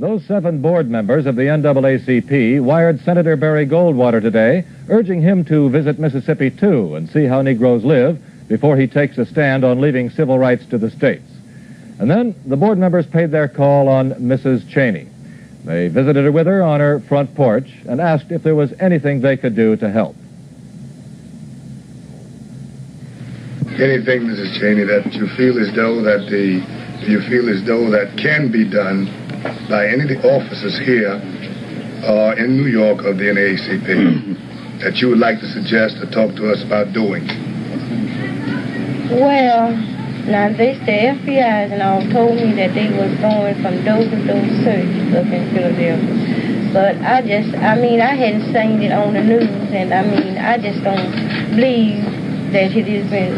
Those 7 board members of the NAACP wired Senator Barry Goldwater today, urging him to visit Mississippi, too, and see how Negroes live before he takes a stand on leaving civil rights to the states. And then the board members paid their call on Mrs. Cheney. They visited her with her on her front porch and asked if there was anything they could do to help. Anything, Mrs. Cheney, that you feel as though that can be done by any of the officers here in New York of the NAACP that you would like to suggest or talk to us about doing? Well, now the FBI's and all told me that they was going from door to door search up in Philadelphia. But I hadn't seen it on the news, and I just don't believe that it has been,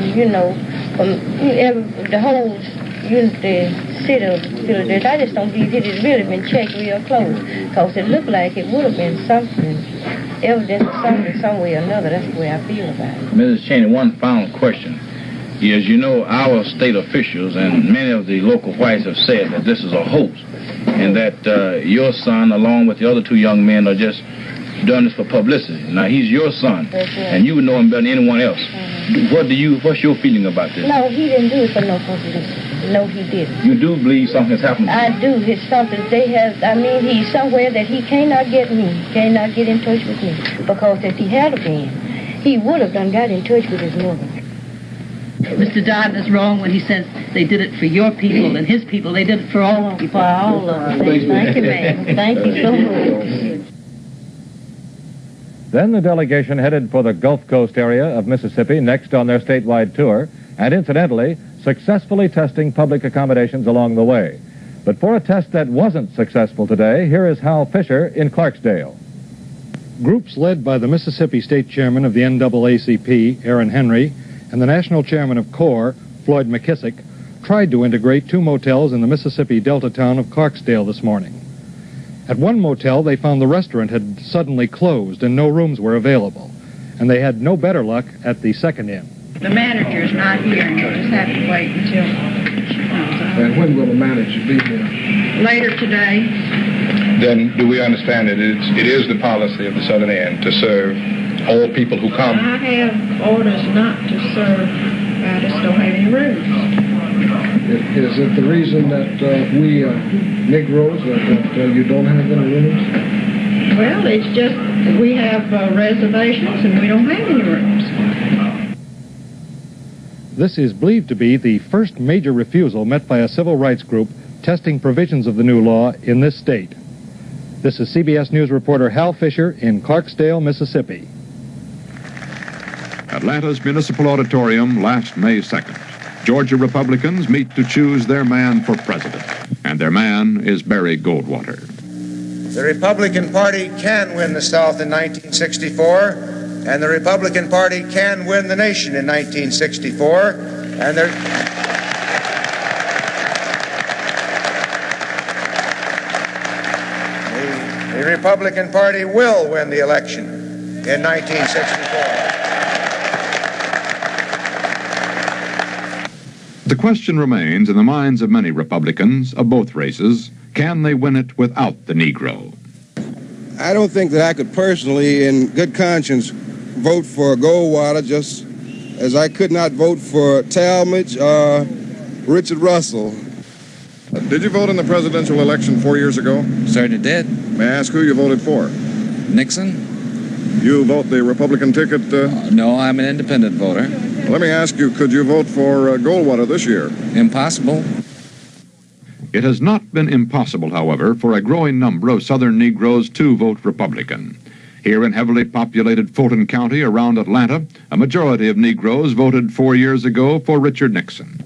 from the whole the city of Philadelphia. I just don't believe it has really been checked real close, because it looked like it would have been something, evidence of something some way or another. That's the way I feel about it. Mrs. Cheney, one final question. As you know, our state officials and many of the local whites have said that this is a hoax, and that your son, along with the other 2 young men, are just doing this for publicity. Now, he's your son, and you would know him better than anyone else. What's your feeling about this? No, he didn't do it for no publicity. No, he didn't. You do believe something has happened? I do. It's something they have. He's somewhere that he cannot get me, cannot get in touch with me, because if he had been, he would have got in touch with his mother. Mr. Dodd is wrong when he says they did it for your people and his people. They did it for all of you. For all of us. Thank you, ma'am. Thank you so much. Then the delegation headed for the Gulf Coast area of Mississippi, next on their statewide tour, and incidentally, successfully testing public accommodations along the way. But for a test that wasn't successful today, here is Hal Fisher in Clarksdale. Groups led by the Mississippi State Chairman of the NAACP, Aaron Henry, and the National Chairman of CORE, Floyd McKissick, tried to integrate 2 motels in the Mississippi Delta town of Clarksdale this morning. At one motel, they found the restaurant had suddenly closed and no rooms were available, and they had no better luck at the second inn. The manager's not here, and you'll just have to wait until she comes out. And when will the manager be here? Later today. Then do we understand that it is the policy of the Southern Inn to serve all people who come? I have orders not to serve. I just don't have any rooms. Is it the reason that we Negroes, that you don't have any rooms? Well, it's just we have reservations and we don't have any rooms. This is believed to be the first major refusal met by a civil rights group testing provisions of the new law in this state. This is CBS News reporter Hal Fisher in Clarksdale, Mississippi. Atlanta's Municipal Auditorium last May 2nd. Georgia Republicans meet to choose their man for president, and their man is Barry Goldwater. The Republican Party can win the South in 1964, and the Republican Party can win the nation in 1964, and the Republican Party will win the election in 1964. The question remains in the minds of many Republicans of both races, can they win it without the Negro? I don't think that I could personally, in good conscience, vote for Goldwater, just as I could not vote for Talmadge or Richard Russell. Did you vote in the presidential election 4 years ago? Certainly did. May I ask who you voted for? Nixon. You vote the Republican ticket? No, I'm an independent voter. Let me ask you, could you vote for Goldwater this year? Impossible. It has not been impossible, however, for a growing number of Southern Negroes to vote Republican. Here in heavily populated Fulton County around Atlanta, a majority of Negroes voted 4 years ago for Richard Nixon.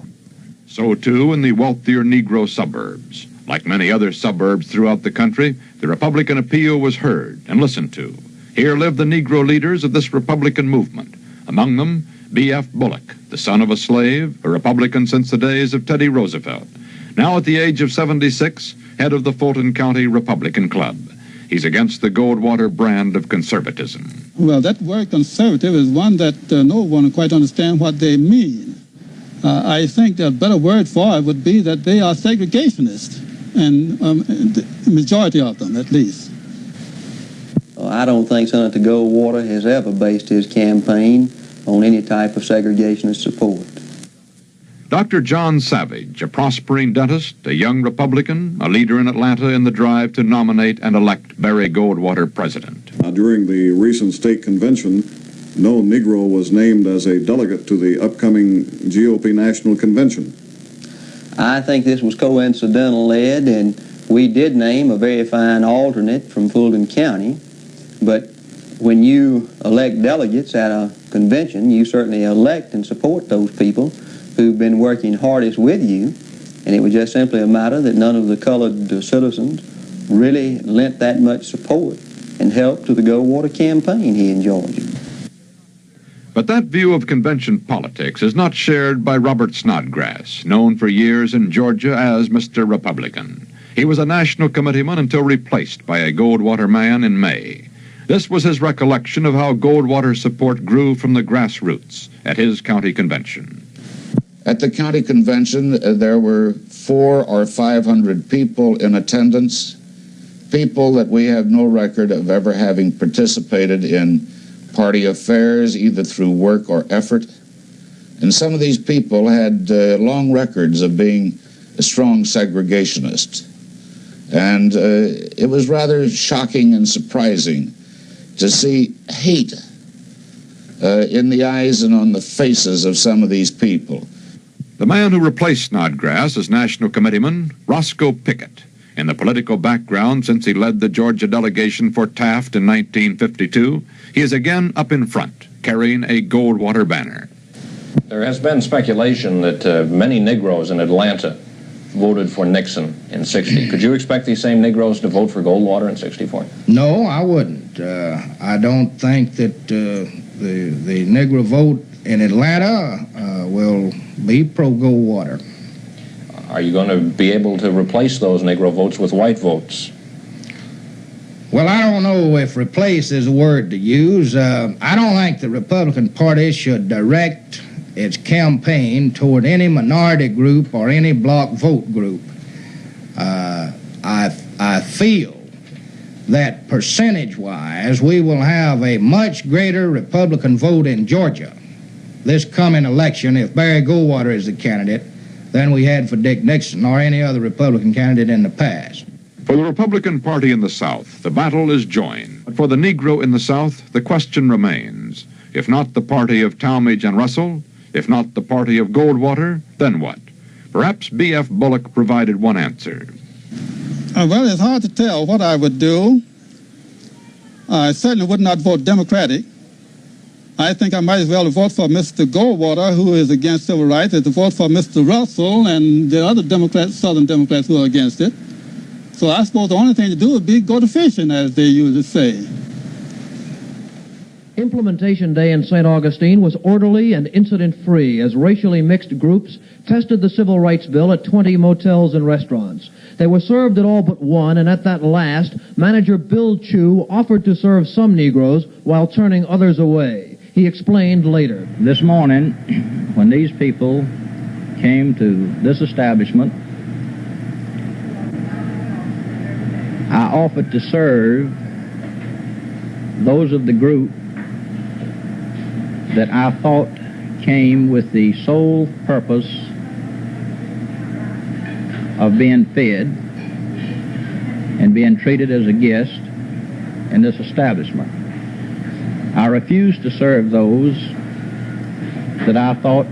So, too, in the wealthier Negro suburbs. Like many other suburbs throughout the country, the Republican appeal was heard and listened to. Here live the Negro leaders of this Republican movement. Among them, B.F. Bullock, the son of a slave, a Republican since the days of Teddy Roosevelt. Now at the age of 76, head of the Fulton County Republican Club. He's against the Goldwater brand of conservatism. Well, that word conservative is one that no one quite understands what they mean. I think a better word for it would be that they are segregationists. And majority of them at least. I don't think Senator Goldwater has ever based his campaign on any type of segregationist support. Dr. John Savage, a prospering dentist, a young Republican, a leader in Atlanta in the drive to nominate and elect Barry Goldwater president. During the recent state convention, no Negro was named as a delegate to the upcoming GOP National Convention. I think this was coincidental, Ed, and we did name a very fine alternate from Fulton County, but when you elect delegates at a convention, you certainly elect and support those people who've been working hardest with you, and it was just simply a matter that none of the colored citizens really lent that much support and help to the Goldwater campaign here in Georgia. But that view of convention politics is not shared by Robert Snodgrass, known for years in Georgia as Mr. Republican. He was a national committeeman until replaced by a Goldwater man in May. This was his recollection of how Goldwater's support grew from the grassroots at his county convention. At the county convention, there were 400 or 500 people in attendance, people that we have no record of ever having participated in party affairs, either through work or effort. And some of these people had long records of being a strong segregationist. And it was rather shocking and surprising to see hate in the eyes and on the faces of some of these people. The man who replaced Snodgrass as national committeeman, Roscoe Pickett. In the political background since he led the Georgia delegation for Taft in 1952, he is again up in front, carrying a Goldwater banner. There has been speculation that many Negroes in Atlanta voted for Nixon in '60. Could you expect these same Negroes to vote for Goldwater in '64? No, I wouldn't. I don't think that the Negro vote in Atlanta will be pro-Goldwater. Are you going to be able to replace those Negro votes with white votes? Well, I don't know if replace is a word to use. I don't think the Republican Party should direct its campaign toward any minority group or any block vote group. I feel that percentage-wise we will have a much greater Republican vote in Georgia this coming election if Barry Goldwater is the candidate than we had for Dick Nixon or any other Republican candidate in the past. For the Republican Party in the South, the battle is joined. But for the Negro in the South, the question remains. If not the party of Talmadge and Russell, if not the party of Goldwater, then what? Perhaps B.F. Bullock provided one answer. Well, it's hard to tell what I would do. I certainly would not vote Democratic. I think I might as well vote for Mr. Goldwater, who is against civil rights, as to vote for Mr. Russell and the other Democrats, Southern Democrats, who are against it. So I suppose the only thing to do would be go to fishing, as they usually say. Implementation Day in St. Augustine was orderly and incident-free as racially mixed groups tested the Civil Rights Bill at 20 motels and restaurants. They were served at all but one, and at that last, manager Bill Chu offered to serve some Negroes while turning others away. He explained later. This morning, when these people came to this establishment, I offered to serve those of the group that I thought came with the sole purpose of being fed and being treated as a guest in this establishment. I refused to serve those that I thought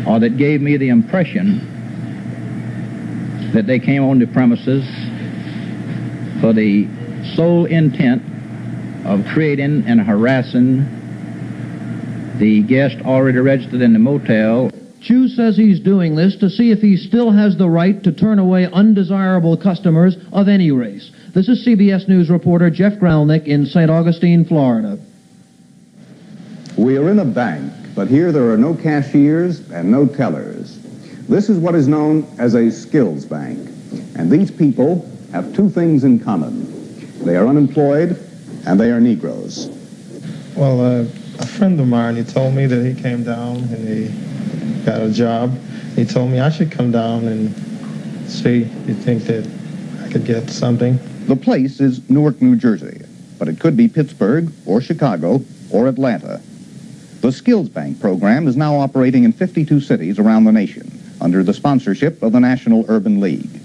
or that gave me the impression that they came on the premises for the sole intent of creating and harassing the guest already registered in the motel. Chu says he's doing this to see if he still has the right to turn away undesirable customers of any race. This is CBS News reporter Jeff Gralnick in St. Augustine, Florida. We are in a bank, but here there are no cashiers and no tellers. This is what is known as a skills bank. And these people have two things in common. They are unemployed and they are Negroes. Well, a friend of mine, he told me that he came down and he got a job he told me I should come down and see if you think that I could get something. The place is Newark, New Jersey, but it could be Pittsburgh or Chicago or Atlanta. The Skills Bank program is now operating in 52 cities around the nation under the sponsorship of the National Urban League.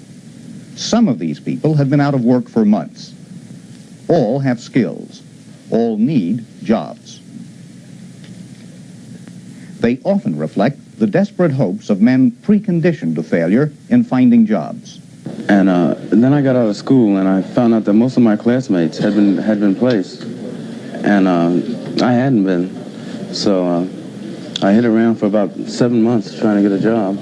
Some of these people have been out of work for months. All have skills. All need jobs. They often reflect the desperate hopes of men preconditioned to failure in finding jobs. And then I got out of school and I found out that most of my classmates had been placed, and I hadn't been. So I hit around for about 7 months trying to get a job.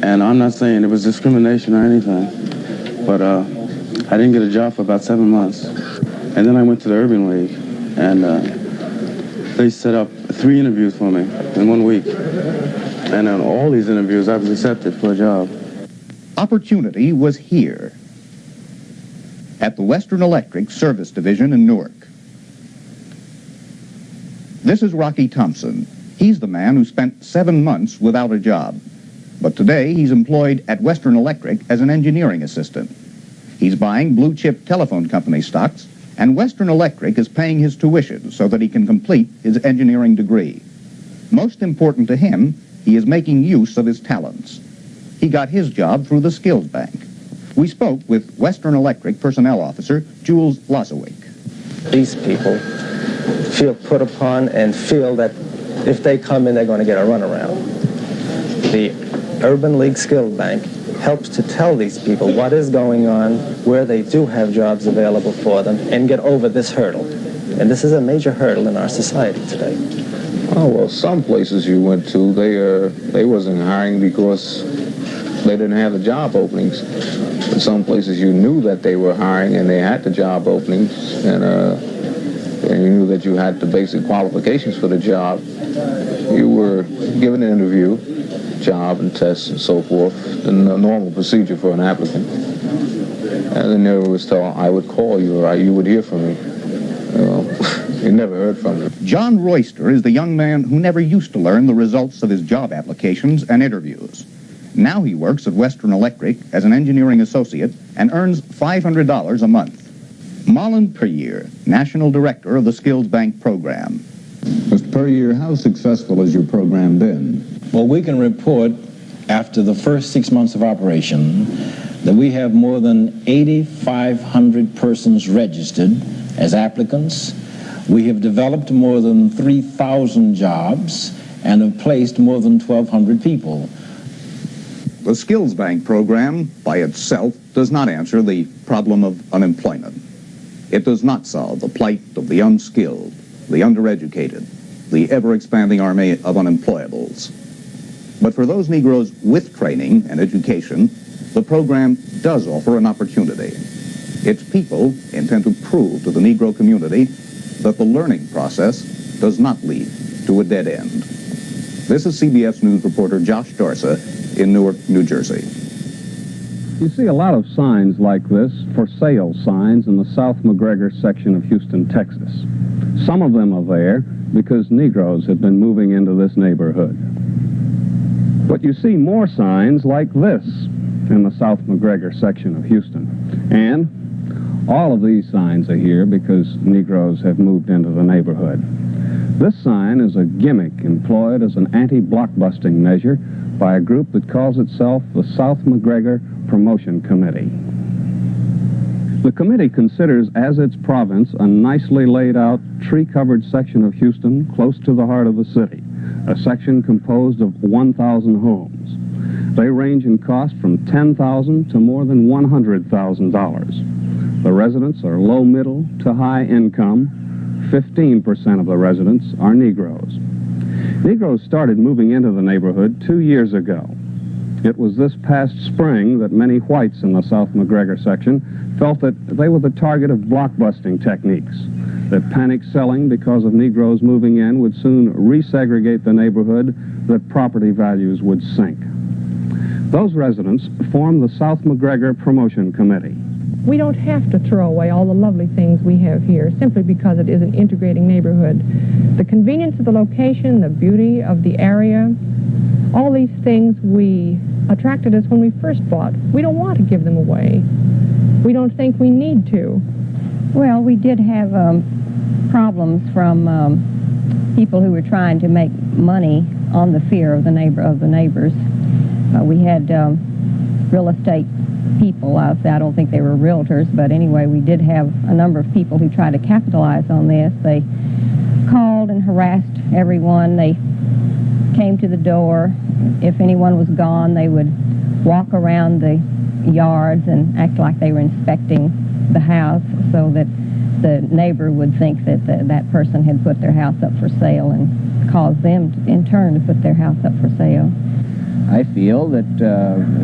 And I'm not saying it was discrimination or anything, but I didn't get a job for about 7 months. And then I went to the Urban League, and they set up 3 interviews for me in 1 week. And on all these interviews, I was accepted for a job. Opportunity was here at the Western Electric Service Division in Newark. This is Rocky Thompson. He's the man who spent 7 months without a job. But today he's employed at Western Electric as an engineering assistant. He's buying blue-chip telephone company stocks, and Western Electric is paying his tuition so that he can complete his engineering degree. Most important to him, he is making use of his talents. He got his job through the Skills Bank. We spoke with Western Electric Personnel Officer Jules Lozowick. These people feel put upon and feel that if they come in, they're going to get a runaround. The Urban League Skills Bank helps to tell these people what is going on, where they do have jobs available for them, and get over this hurdle. And this is a major hurdle in our society today. Oh, well, some places you went to, they wasn't hiring because they didn't have the job openings. But some places you knew that they were hiring and they had the job openings, and you knew that you had the basic qualifications for the job. You were given an interview, job and tests and so forth, the normal procedure for an applicant. And then there was told I would call you or you would hear from me. Well, you never heard from me. John Royster is the young man who never used to learn the results of his job applications and interviews. Now he works at Western Electric as an engineering associate and earns $500 a month. Marlon Puryear, National Director of the Skills Bank program. Mr. Puryear, how successful has your program been? Well, we can report after the first 6 months of operation that we have more than 8,500 persons registered as applicants. We have developed more than 3,000 jobs and have placed more than 1,200 people. The Skills Bank program, by itself, does not answer the problem of unemployment. It does not solve the plight of the unskilled, the undereducated, the ever-expanding army of unemployables. But for those Negroes with training and education, the program does offer an opportunity. Its people intend to prove to the Negro community that the learning process does not lead to a dead end. This is CBS News reporter Josh Dorsa in Newark, New Jersey. You see a lot of signs like this, for sale signs, in the South McGregor section of Houston, Texas. Some of them are there because Negroes have been moving into this neighborhood. But you see more signs like this in the South McGregor section of Houston. And all of these signs are here because Negroes have moved into the neighborhood. This sign is a gimmick employed as an anti-blockbusting measure by a group that calls itself the South McGregor Promotion Committee. The committee considers as its province a nicely laid out, tree-covered section of Houston close to the heart of the city, a section composed of 1,000 homes. They range in cost from $10,000 to more than $100,000. The residents are low, middle to high income. 15% of the residents are Negroes. Negroes started moving into the neighborhood 2 years ago. It was this past spring that many whites in the South McGregor section felt that they were the target of blockbusting techniques, that panic selling because of Negroes moving in would soon resegregate the neighborhood, that property values would sink. Those residents formed the South McGregor Promotion Committee. We don't have to throw away all the lovely things we have here simply because it is an integrating neighborhood. The convenience of the location, the beauty of the area, All these things attracted us when we first bought. We don't want to give them away. We don't think we need to. Well, we did have problems from people who were trying to make money on the fear of the neighbors. We had real estate people. I don't think they were realtors, but anyway, we did have a number of people who tried to capitalize on this. They called and harassed everyone. They came to the door. If anyone was gone, they would walk around the yards and act like they were inspecting the house so that the neighbor would think that that person had put their house up for sale and cause them, in turn, to put their house up for sale. I feel that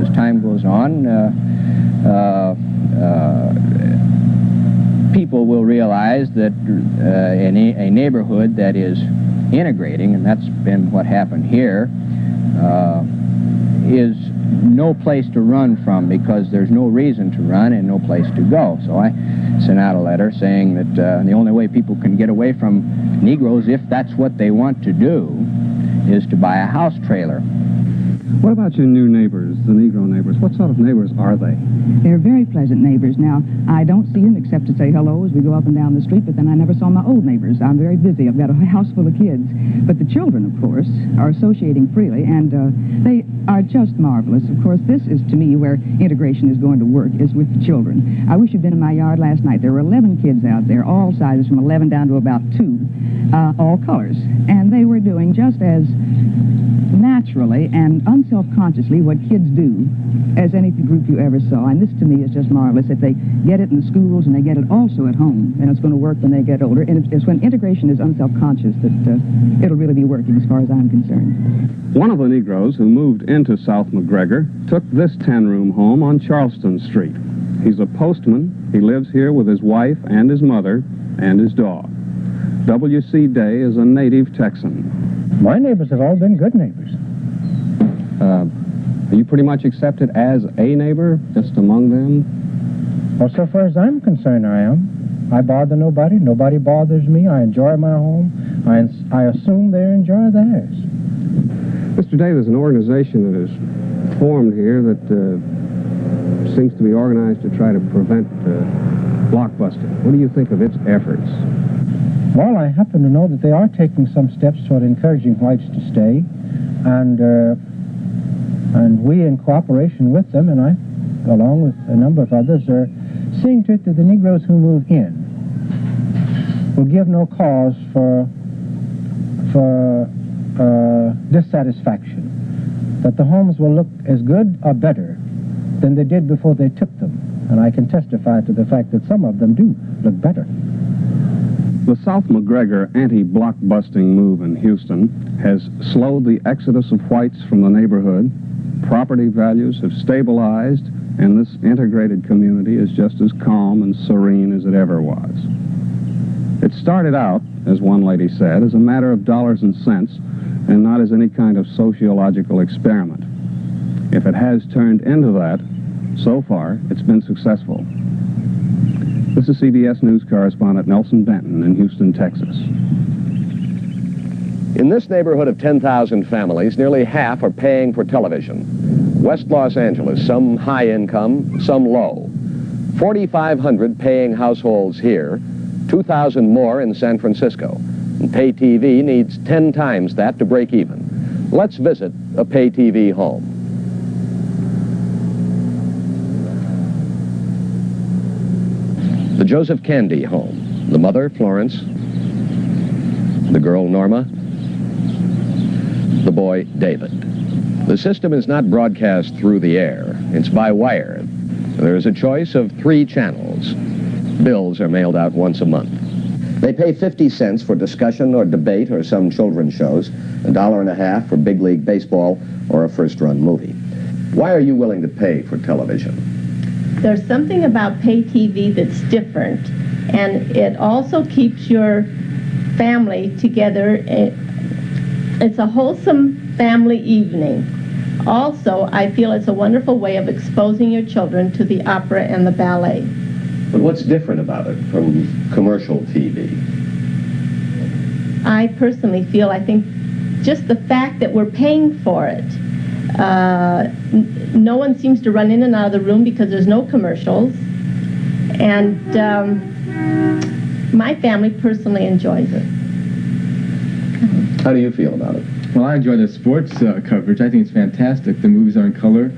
as time goes on, people will realize that a neighborhood that is integrating, and that's been what happened here, is no place to run from because there's no reason to run and no place to go. So I sent out a letter saying that the only way people can get away from Negroes, if that's what they want to do, is to buy a house trailer. What about your new neighbors, the Negro neighbors? What sort of neighbors are they? They're very pleasant neighbors. Now, I don't see them except to say hello as we go up and down the street, but then I never saw my old neighbors. I'm very busy. I've got a house full of kids. But the children, of course, are associating freely, and they are just marvelous. Of course, this is, to me, where integration is going to work, is with the children. I wish you'd been in my yard last night. There were 11 kids out there, all sizes, from 11 down to about 2, all colors. And they were doing just as naturally and unselfconsciously what kids do as any group you ever saw. And this, to me, is just marvelous, that they get it in the schools and they get it also at home, and it's going to work when they get older. And it's when integration is unselfconscious that it'll really be working as far as I'm concerned. One of the Negroes who moved into South McGregor took this 10-room home on Charleston Street. He's a postman. He lives here with his wife and his mother and his dog. W.C. Day is a native Texan. My neighbors have all been good neighbors. Are you pretty much accepted as a neighbor, just among them? Well, so far as I'm concerned, I am. I bother nobody. Nobody bothers me. I enjoy my home. I assume they enjoy theirs. Mr. Day, there's an organization that is formed here that seems to be organized to try to prevent blockbusting. What do you think of its efforts? Well, I happen to know that they are taking some steps toward encouraging whites to stay, and we, in cooperation with them, and I, along with a number of others, are seeing to it that the Negroes who move in will give no cause for dissatisfaction, that the homes will look as good or better than they did before they took them. And I can testify to the fact that some of them do look better. The South McGregor anti-blockbusting move in Houston has slowed the exodus of whites from the neighborhood. Property values have stabilized, and this integrated community is just as calm and serene as it ever was. It started out, as one lady said, as a matter of dollars and cents, and not as any kind of sociological experiment. If it has turned into that, so far, it's been successful. This is CBS News correspondent Nelson Benton in Houston, Texas. In this neighborhood of 10,000 families, nearly half are paying for television. West Los Angeles, some high income, some low. 4,500 paying households here, 2,000 more in San Francisco. And pay TV needs 10 times that to break even. Let's visit a pay TV home. The Joseph Candy home. The mother, Florence. The girl, Norma. The boy, David. The system is not broadcast through the air. It's by wire. There is a choice of 3 channels. Bills are mailed out once a month. They pay 50 cents for discussion or debate or some children's shows, $1.50 for big league baseball or a first-run movie. Why are you willing to pay for television? There's something about pay TV that's different, and it also keeps your family together. It's a wholesome family evening. Also, I feel it's a wonderful way of exposing your children to the opera and the ballet. But what's different about it from commercial TV? I personally feel, I think, just the fact that we're paying for it No one seems to run in and out of the room because there's no commercials. And my family personally enjoys it. How do you feel about it? Well, I enjoy the sports coverage. I think it's fantastic. The movies are in color,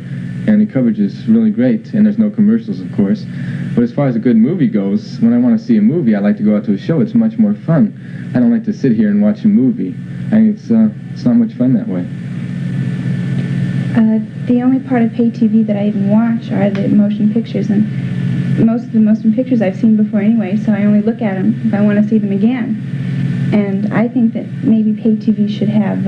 and the coverage is really great, and there's no commercials, of course. But as far as a good movie goes, when I want to see a movie, I like to go out to a show. It's much more fun. I don't like to sit here and watch a movie. I mean, it's not much fun that way. The only part of pay TV that I even watch are the motion pictures, and most of the motion pictures I've seen before anyway, so I only look at them if I want to see them again. And I think that maybe pay TV should have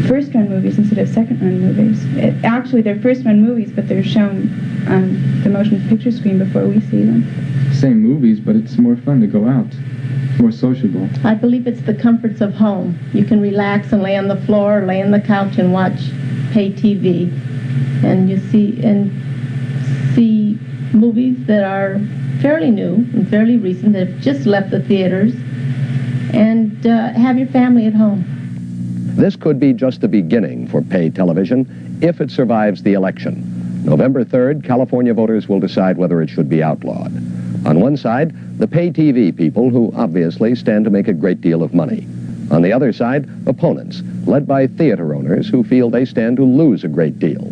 first-run movies instead of second-run movies. Actually, they're first-run movies, but they're shown on the motion picture screen before we see them. Same movies, but it's more fun to go out. More sociable. I believe it's the comforts of home. You can relax and lay on the floor, or lay on the couch and watch pay TV. And you see movies that are fairly new and fairly recent, that have just left the theaters, and have your family at home. This could be just the beginning for pay television if it survives the election. November 3rd, California voters will decide whether it should be outlawed. On one side, the pay TV people who obviously stand to make a great deal of money. On the other side, opponents, led by theater owners who feel they stand to lose a great deal.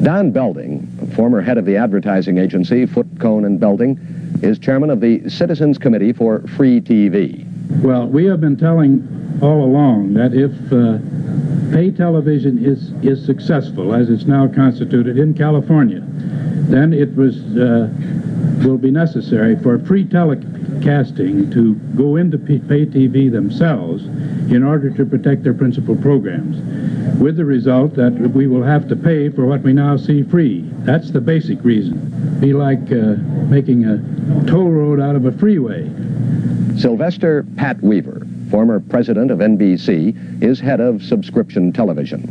Don Belding, former head of the advertising agency Foote, Cone & Belding, is chairman of the Citizens Committee for Free TV. Well, we have been telling all along that if pay television is successful, as it's now constituted in California, then it will be necessary for free telecasting to go into pay TV themselves in order to protect their principal programs, with the result that we will have to pay for what we now see free. That's the basic reason. Be like making a toll road out of a freeway. Sylvester Pat Weaver, former president of NBC, is head of subscription television.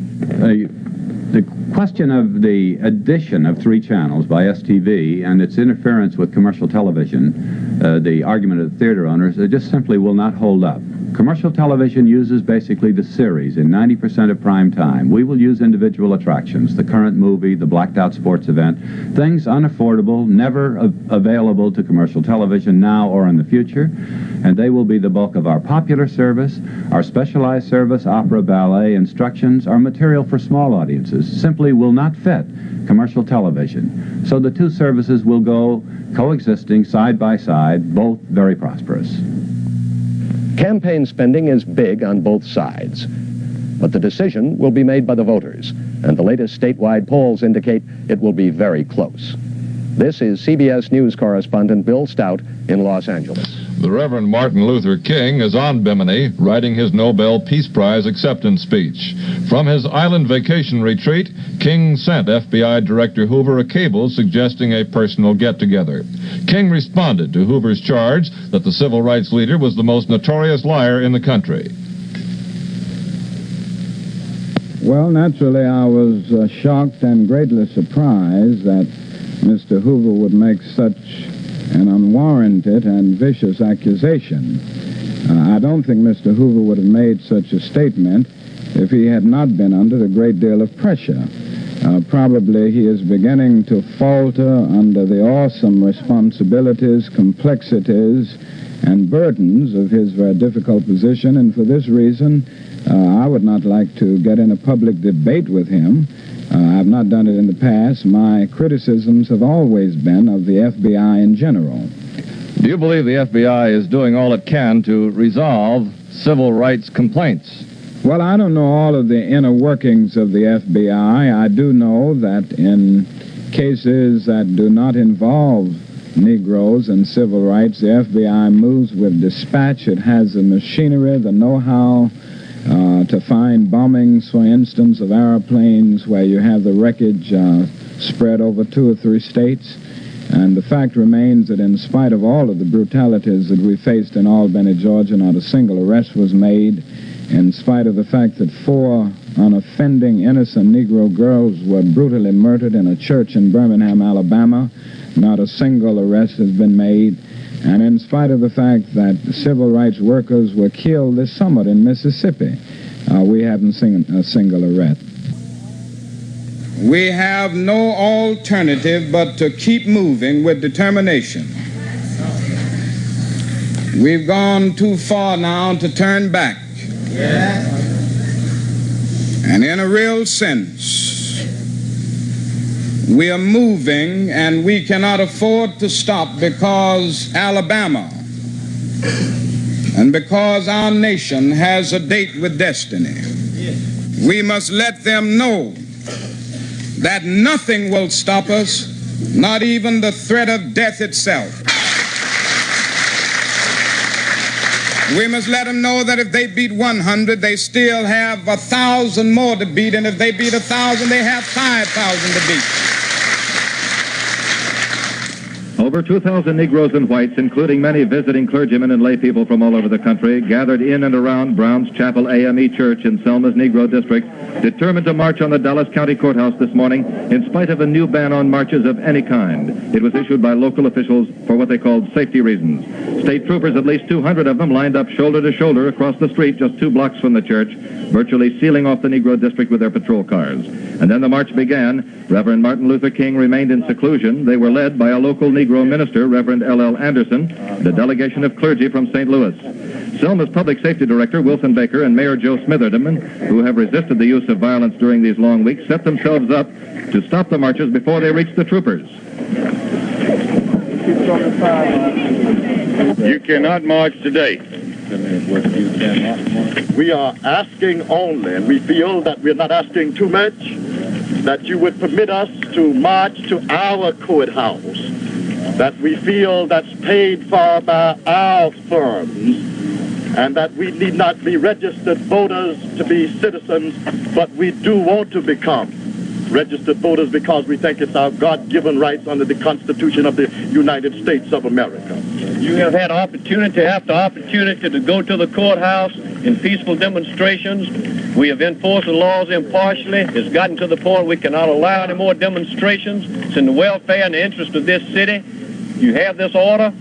The question of the addition of 3 channels by STV and its interference with commercial television, the argument of the theater owners, it just simply will not hold up. Commercial television uses basically the series in 90% of prime time. We will use individual attractions, the current movie, the blacked-out sports event, things unaffordable, never available to commercial television now or in the future, and they will be the bulk of our popular service, our specialized service, opera, ballet, instructions, our material for small audiences, simply will not fit commercial television. So the 2 services will go coexisting side by side, both very prosperous. Campaign spending is big on both sides, but the decision will be made by the voters, and the latest statewide polls indicate it will be very close. This is CBS News correspondent Bill Stout in Los Angeles. The Reverend Martin Luther King is on Bimini writing his Nobel Peace Prize acceptance speech. From his island vacation retreat, King sent FBI Director Hoover a cable suggesting a personal get-together. King responded to Hoover's charge that the civil rights leader was the most notorious liar in the country. Well, naturally, I was shocked and greatly surprised that Mr. Hoover would make such an unwarranted and vicious accusation. I don't think Mr. Hoover would have made such a statement if he had not been under a great deal of pressure. Probably he is beginning to falter under the awesome responsibilities, complexities, and burdens of his very difficult position, and for this reason, I would not like to get in a public debate with him. I've not done it in the past. My criticisms have always been of the FBI in general. Do you believe the FBI is doing all it can to resolve civil rights complaints? Well, I don't know all of the inner workings of the FBI. I do know that in cases that do not involve Negroes and civil rights, the FBI moves with dispatch. It has the machinery, the know-how to find bombings, for instance, of airplanes where you have the wreckage spread over 2 or 3 states. And the fact remains that in spite of all of the brutalities that we faced in Albany, Georgia, not a single arrest was made. In spite of the fact that 4 unoffending innocent Negro girls were brutally murdered in a church in Birmingham, Alabama, not a single arrest has been made. And in spite of the fact that civil rights workers were killed this summer in Mississippi, we haven't seen a single arrest. we have no alternative but to keep moving with determination. We've gone too far now to turn back. And in a real sense, we are moving and we cannot afford to stop because Alabama and because our nation has a date with destiny. We must let them know that nothing will stop us, not even the threat of death itself. We must let them know that if they beat 100, they still have 1,000 more to beat, and if they beat 1,000, they have 5,000 to beat. Over 2,000 Negroes and whites, including many visiting clergymen and lay people from all over the country, gathered in and around Brown's Chapel AME Church in Selma's Negro District, determined to march on the Dallas County Courthouse this morning in spite of a new ban on marches of any kind. It was issued by local officials for what they called safety reasons. State troopers, at least 200 of them, lined up shoulder to shoulder across the street just 2 blocks from the church, virtually sealing off the Negro District with their patrol cars. And then the march began. Reverend Martin Luther King remained in seclusion. They were led by a local Negro minister, Reverend L.L. Anderson, the delegation of clergy from St. Louis. Selma's Public Safety Director, Wilson Baker, and Mayor Joe Smitherman, who have resisted the use of violence during these long weeks, set themselves up to stop the marches before they reached the troopers. You cannot march today. We are asking only, and we feel that we're not asking too much, that you would permit us to march to our courthouse, that we feel that's paid for by our firms, and that we need not be registered voters to be citizens, but we do want to become registered voters because we think it's our God-given rights under the Constitution of the United States of America. You have had opportunity after opportunity to go to the courthouse in peaceful demonstrations. We have enforced the laws impartially. It's gotten to the point we cannot allow any more demonstrations. It's in the welfare and the interest of this city. You have this order.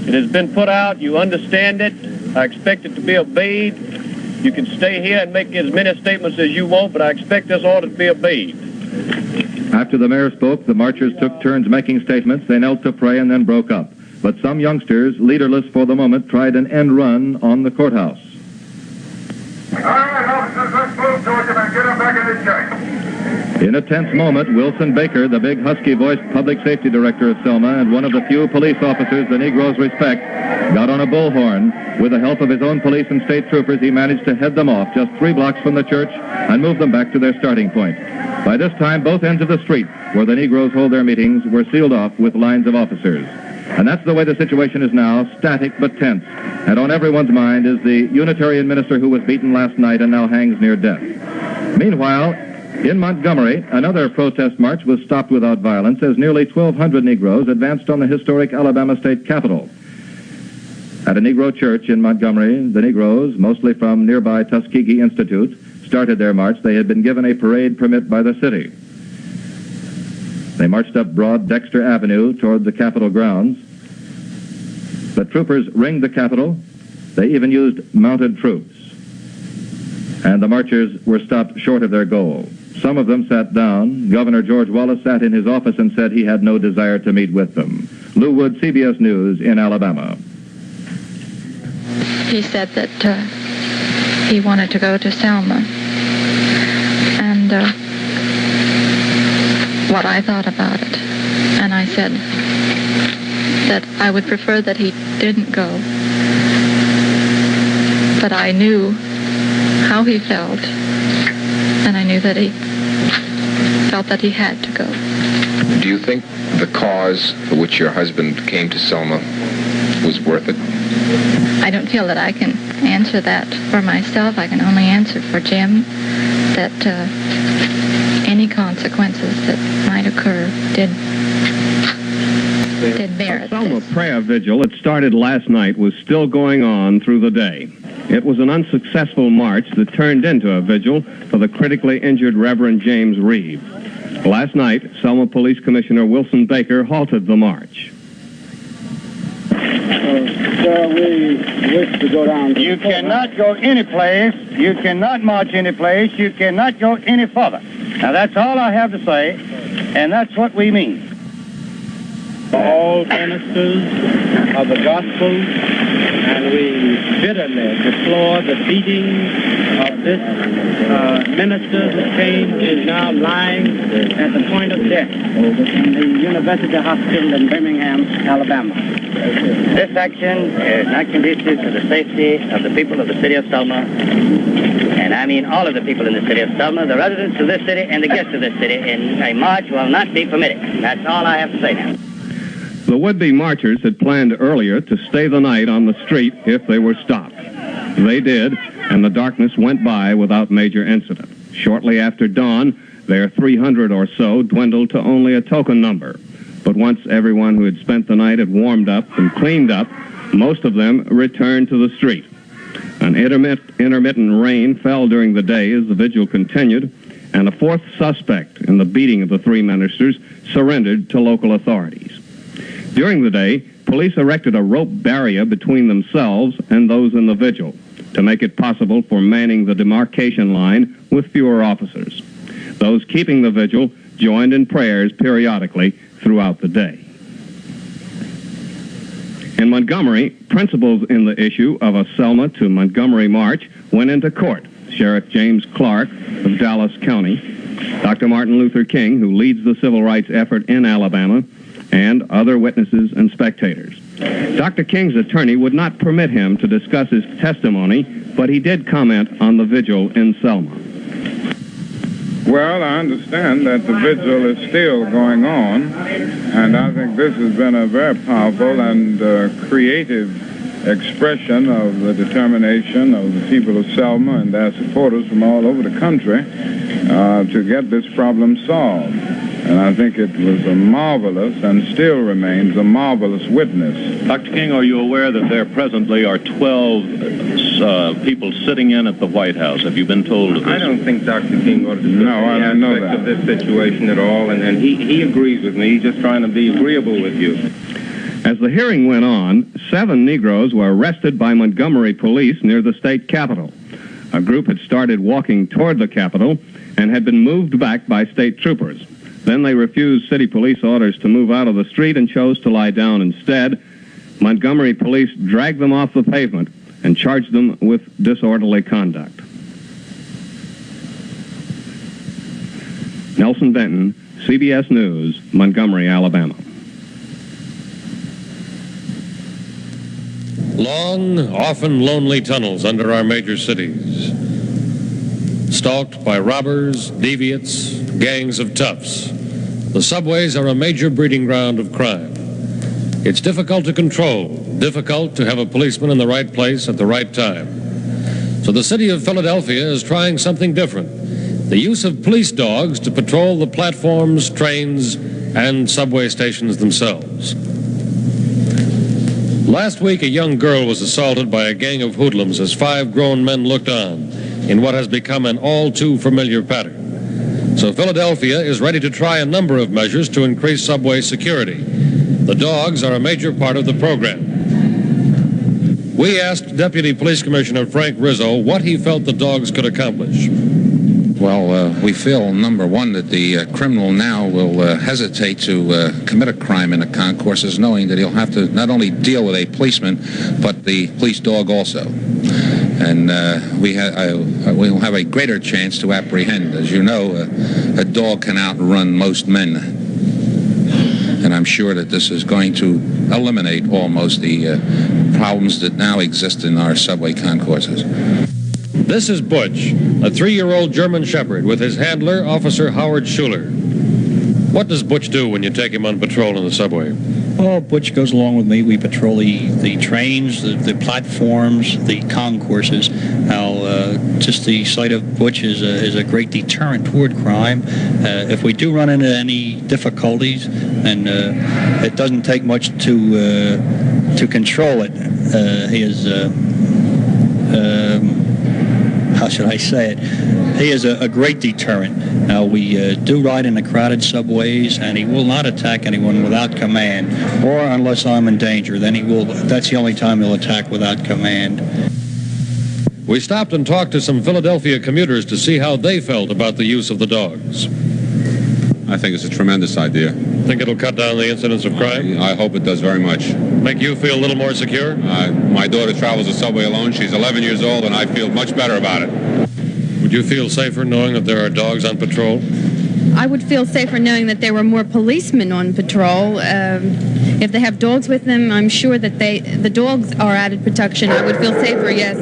It has been put out. You understand it. I expect it to be obeyed. You can stay here and make as many statements as you want, but I expect this order to be obeyed. After the mayor spoke, the marchers took turns making statements. They knelt to pray and then broke up. But some youngsters, leaderless for the moment, tried an end run on the courthouse. All right, officers, let's move towards them and get them back in the church. In a tense moment, Wilson Baker, the big husky-voiced public safety director of Selma and one of the few police officers the Negroes respect, got on a bullhorn. With the help of his own police and state troopers, he managed to head them off just 3 blocks from the church and move them back to their starting point. By this time, both ends of the street where the Negroes hold their meetings were sealed off with lines of officers. And that's the way the situation is now, static but tense. And on everyone's mind is the Unitarian minister who was beaten last night and now hangs near death. Meanwhile, in Montgomery, another protest march was stopped without violence as nearly 1,200 Negroes advanced on the historic Alabama state capitol. At a Negro church in Montgomery, the Negroes, mostly from nearby Tuskegee Institute, started their march. They had been given a parade permit by the city. They marched up Broad Dexter Avenue toward the Capitol grounds. The troopers ringed the Capitol. They even used mounted troops. And the marchers were stopped short of their goal. Some of them sat down. Governor George Wallace sat in his office and said he had no desire to meet with them. Lou Wood, CBS News in Alabama. He said that he wanted to go to Selma. And what I thought about it. And I said that I would prefer that he didn't go. But I knew how he felt, and I knew that he felt that he had to go. Do you think the cause for which your husband came to Selma was worth it? I don't feel that I can answer that for myself. I can only answer for Jim that any consequences that might occur did merit The Selma prayer vigil that started last night was still going on through the day. It was an unsuccessful march that turned into a vigil for the critically injured Reverend James Reeve. Last night, Selma Police Commissioner Wilson Baker halted the march. Sir, we wish to go down. You cannot go any place. You cannot march any place. You cannot go any further. Now, that's all I have to say, and that's what we mean. All ministers of the gospel, and we bitterly deplore the beating of this minister who is now lying at the point of death in the University Hospital in Birmingham, Alabama. This action is not conducive to the safety of the people of the city of Selma, and I mean all of the people in the city of Selma, the residents of this city and the guests of this city, and a march will not be permitted. That's all I have to say now. The would-be marchers had planned earlier to stay the night on the street if they were stopped. They did, and the darkness went by without major incident. Shortly after dawn, their 300 or so dwindled to only a token number. But once everyone who had spent the night had warmed up and cleaned up, most of them returned to the street. An intermittent rain fell during the day as the vigil continued, and a fourth suspect in the beating of the three ministers surrendered to local authorities. During the day, police erected a rope barrier between themselves and those in the vigil to make it possible for manning the demarcation line with fewer officers. Those keeping the vigil joined in prayers periodically throughout the day. In Montgomery, principals in the issue of a Selma to Montgomery march went into court. Sheriff James Clark of Dallas County, Dr. Martin Luther King, who leads the civil rights effort in Alabama, and other witnesses and spectators. Dr. King's attorney would not permit him to discuss his testimony, but he did comment on the vigil in Selma. Well, I understand that the vigil is still going on, and I think this has been a very powerful and creative expression of the determination of the people of Selma and their supporters from all over the country to get this problem solved. And I think it was a marvelous and still remains a marvelous witness. Dr. King, are you aware that there presently are 12 people sitting in at the White House? Have you been told of this? I don't think Dr. King ought to discuss any aspect of this situation at all, and he agrees with me. He's just trying to be agreeable with you. As the hearing went on, 7 Negroes were arrested by Montgomery police near the state capitol. A group had started walking toward the capitol and had been moved back by state troopers. Then they refused city police orders to move out of the street and chose to lie down instead. Montgomery police dragged them off the pavement and charged them with disorderly conduct. Nelson Benton, CBS News, Montgomery, Alabama. Long, often lonely tunnels under our major cities, stalked by robbers, deviants, gangs of toughs. The subways are a major breeding ground of crime. It's difficult to control, difficult to have a policeman in the right place at the right time. So the city of Philadelphia is trying something different: the use of police dogs to patrol the platforms, trains, and subway stations themselves. Last week, a young girl was assaulted by a gang of hoodlums as 5 grown men looked on in what has become an all-too-familiar pattern. So Philadelphia is ready to try a number of measures to increase subway security. The dogs are a major part of the program. We asked Deputy Police Commissioner Frank Rizzo what he felt the dogs could accomplish. Well, we feel, number one, that the criminal now will hesitate to commit a crime in the concourses, knowing that he'll have to not only deal with a policeman, but the police dog also. And we'll have a greater chance to apprehend. As you know, a dog can outrun most men. And I'm sure that this is going to eliminate almost the problems that now exist in our subway concourses. This is Butch, a 3-year-old German Shepherd with his handler, Officer Howard Schuler. What does Butch do when you take him on patrol in the subway? Well, Butch goes along with me. We patrol the trains, the platforms, the concourses. Just the sight of Butch is a great deterrent toward crime. If we do run into any difficulties, and it doesn't take much to control it, he is how should I say it? He is a great deterrent. Now, we do ride in the crowded subways, and he will not attack anyone without command, or unless I'm in danger. Then he will. That's the only time he'll attack without command. We stopped and talked to some Philadelphia commuters to see how they felt about the use of the dogs. I think it's a tremendous idea. Think it'll cut down the incidence of crime? I hope it does very much. Make you feel a little more secure? My daughter travels the subway alone. She's 11 years old, and I feel much better about it. Would you feel safer knowing that there are dogs on patrol? I would feel safer knowing that there were more policemen on patrol. If they have dogs with them, I'm sure that the dogs are added protection. I would feel safer, yes.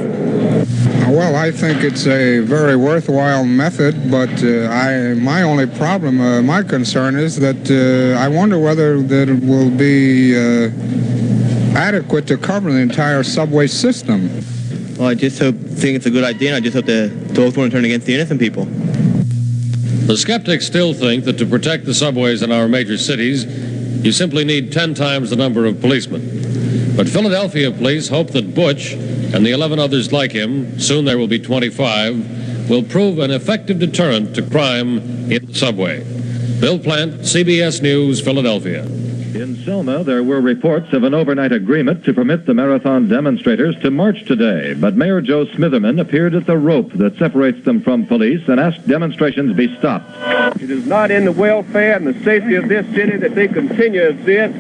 Well, I think it's a very worthwhile method, but my only problem, my concern is that I wonder whether that it will be adequate to cover the entire subway system. Well, I just think it's a good idea, and I just hope the dogs won't turn against the innocent people. The skeptics still think that to protect the subways in our major cities, you simply need 10 times the number of policemen. But Philadelphia police hope that Butch and the 11 others like him, soon there will be 25, will prove an effective deterrent to crime in the subway. Bill Plant, CBS News, Philadelphia. In Selma, there were reports of an overnight agreement to permit the marathon demonstrators to march today, but Mayor Joe Smitherman appeared at the rope that separates them from police and asked demonstrations be stopped. It is not in the welfare and the safety of this city that they continue as this.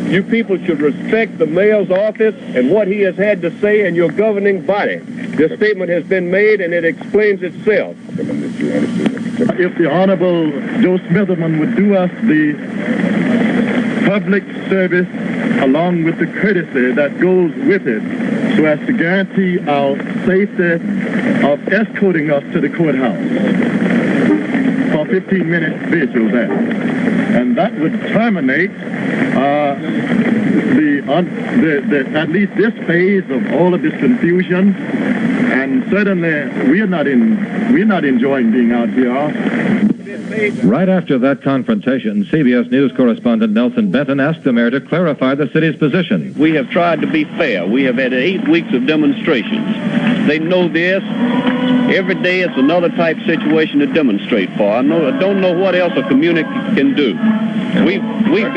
You people should respect the mayor's office and what he has had to say in your governing body. This statement has been made and it explains itself. If the Honorable Joe Smitherman would do us the public service along with the courtesy that goes with it so as to guarantee our safety of escorting us to the courthouse for 15-minute vigil there. And that would terminate at least this phase of all of this confusion. And certainly we're not enjoying being out here. Right after that confrontation, CBS News correspondent Nelson Benton asked the mayor to clarify the city's position. We have tried to be fair. We have had 8 weeks of demonstrations. They know this. Every day it's another type situation to demonstrate for. I don't know what else a community can do. I've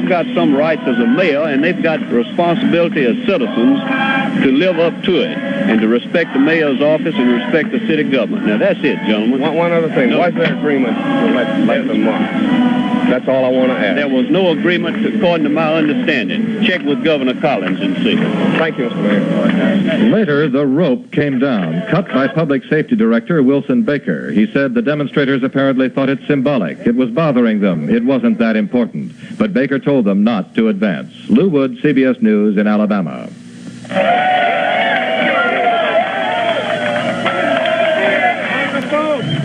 got some rights as a mayor, and they've got responsibility as citizens to live up to it and to respect the mayor's office and respect the city government. Now that's it, gentlemen. One other thing. No. What's that agreement to let them march? That's all I want to ask. There was no agreement, according to my understanding. Check with Governor Collins and see. Thank you, Mr. Mayor. Later, the rope came down, cut by Public Safety Director Wilson Baker. He said the demonstrators apparently thought it symbolic. It was bothering them. It wasn't that important. But Baker told them not to advance. Lou Wood, CBS News in Alabama.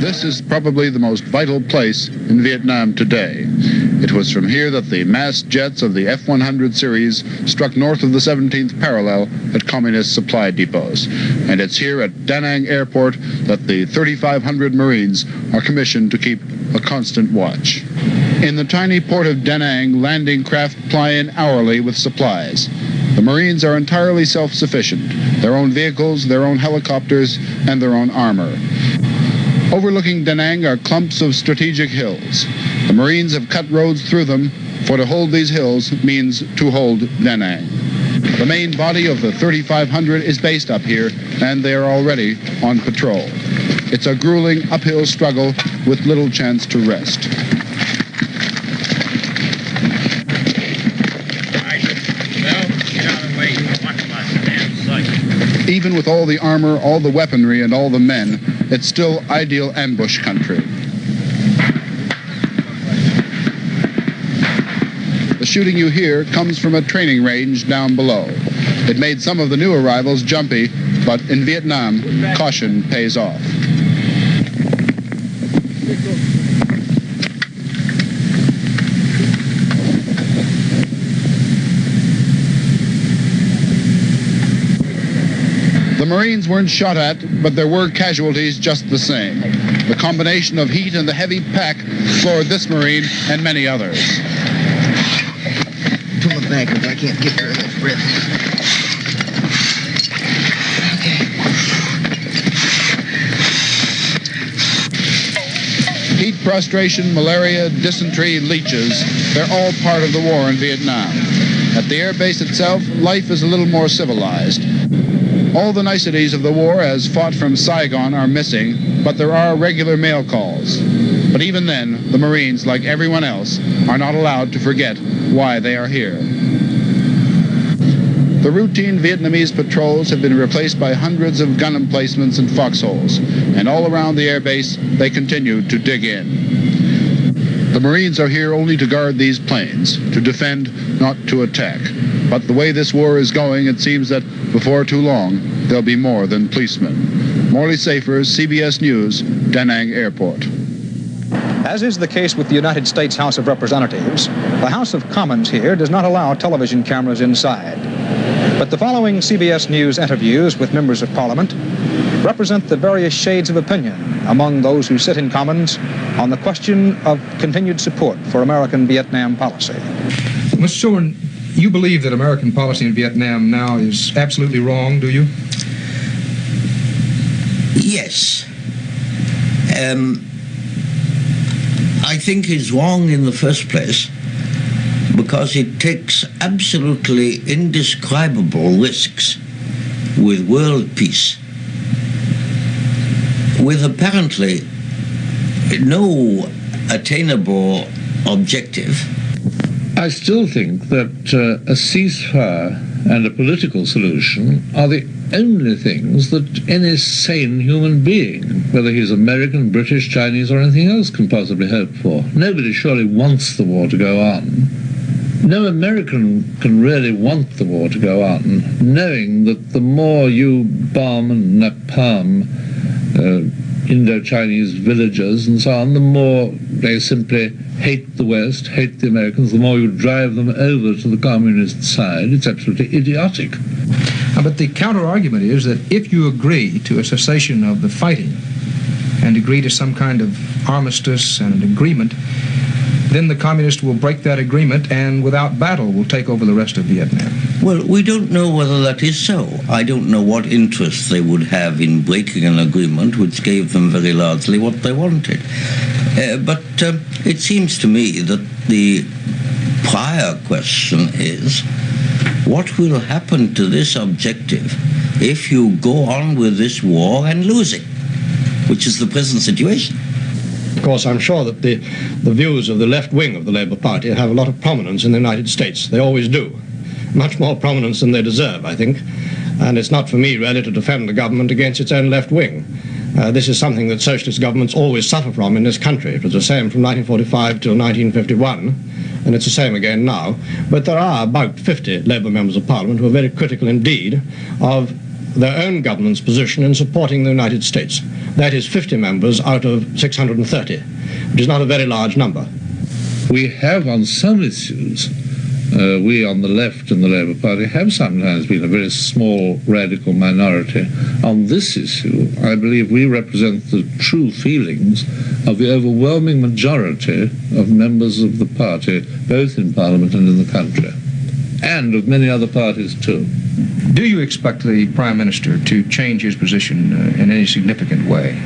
This is probably the most vital place in Vietnam today. It was from here that the massed jets of the F-100 series struck north of the 17th parallel at communist supply depots. And it's here at Da Nang Airport that the 3,500 Marines are commissioned to keep a constant watch. In the tiny port of Da Nang, landing craft ply in hourly with supplies. The Marines are entirely self-sufficient, their own vehicles, their own helicopters, and their own armor. Overlooking Da Nang are clumps of strategic hills. The Marines have cut roads through them, for to hold these hills means to hold Da Nang. The main body of the 3,500 is based up here, and they are already on patrol. It's a grueling uphill struggle with little chance to rest. Even with all the armor, all the weaponry, and all the men, it's still ideal ambush country. The shooting you hear comes from a training range down below. It made some of the new arrivals jumpy, but in Vietnam, caution pays off. The Marines weren't shot at, but there were casualties just the same. The combination of heat and the heavy pack floored this Marine and many others. Pull it back, I can't get very much breath. Okay. Heat prostration, malaria, dysentery, leeches, they're all part of the war in Vietnam. At the air base itself, life is a little more civilized. All the niceties of the war as fought from Saigon are missing, but there are regular mail calls. But even then, the Marines, like everyone else, are not allowed to forget why they are here. The routine Vietnamese patrols have been replaced by hundreds of gun emplacements and foxholes, and all around the airbase, they continue to dig in. The Marines are here only to guard these planes, to defend, not to attack. But the way this war is going, it seems that before too long, they'll be more than policemen. Morley Safers, CBS News, Da Nang Airport. As is the case with the United States House of Representatives, the House of Commons here does not allow television cameras inside. But the following CBS News interviews with members of Parliament represent the various shades of opinion among those who sit in Commons on the question of continued support for American Vietnam policy. Mr. Soren, you believe that American policy in Vietnam now is absolutely wrong, do you? Yes. I think it's wrong in the first place because it takes absolutely indescribable risks with world peace, with apparently no attainable objective. I still think that a ceasefire and a political solution are the only things that any sane human being, whether he's American, British, Chinese, or anything else, can possibly hope for. Nobody surely wants the war to go on. No American can really want the war to go on, knowing that the more you bomb and napalm Indo-Chinese villages and so on, the more they simply hate the West, hate the Americans, the more you drive them over to the communist side. It's absolutely idiotic. But the counter-argument is that if you agree to a cessation of the fighting and agree to some kind of armistice and an agreement, then the communists will break that agreement and without battle will take over the rest of Vietnam. Well, we don't know whether that is so. I don't know what interest they would have in breaking an agreement which gave them very largely what they wanted. But it seems to me that the prior question is, what will happen to this objective if you go on with this war and lose it, which is the present situation? Of course, I'm sure that the views of the left wing of the Labour Party have a lot of prominence in the United States. They always do. Much more prominence than they deserve, I think. And it's not for me, really, to defend the government against its own left wing. This is something that socialist governments always suffer from in this country. It was the same from 1945 till 1951, and it's the same again now. But there are about 50 Labour members of Parliament who are very critical indeed of their own government's position in supporting the United States. That is 50 members out of 630, which is not a very large number. We have on some issues, we on the left in the Labour Party have sometimes been a very small radical minority. On this issue, I believe we represent the true feelings of the overwhelming majority of members of the party, both in Parliament and in the country, and of many other parties too. Do you expect the Prime Minister to change his position in any significant way?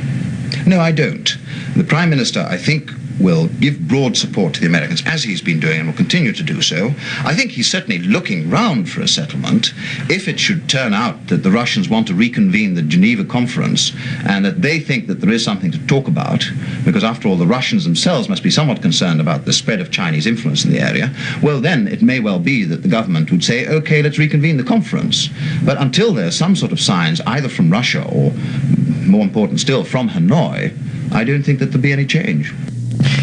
No, I don't. The Prime Minister, I think, will give broad support to the Americans, as he's been doing and will continue to do so. I think he's certainly looking round for a settlement. If it should turn out that the Russians want to reconvene the Geneva Conference and that they think that there is something to talk about, because after all the Russians themselves must be somewhat concerned about the spread of Chinese influence in the area, well then it may well be that the government would say, okay, let's reconvene the conference. But until there's some sort of signs, either from Russia or, more important still, from Hanoi, I don't think that there'll be any change.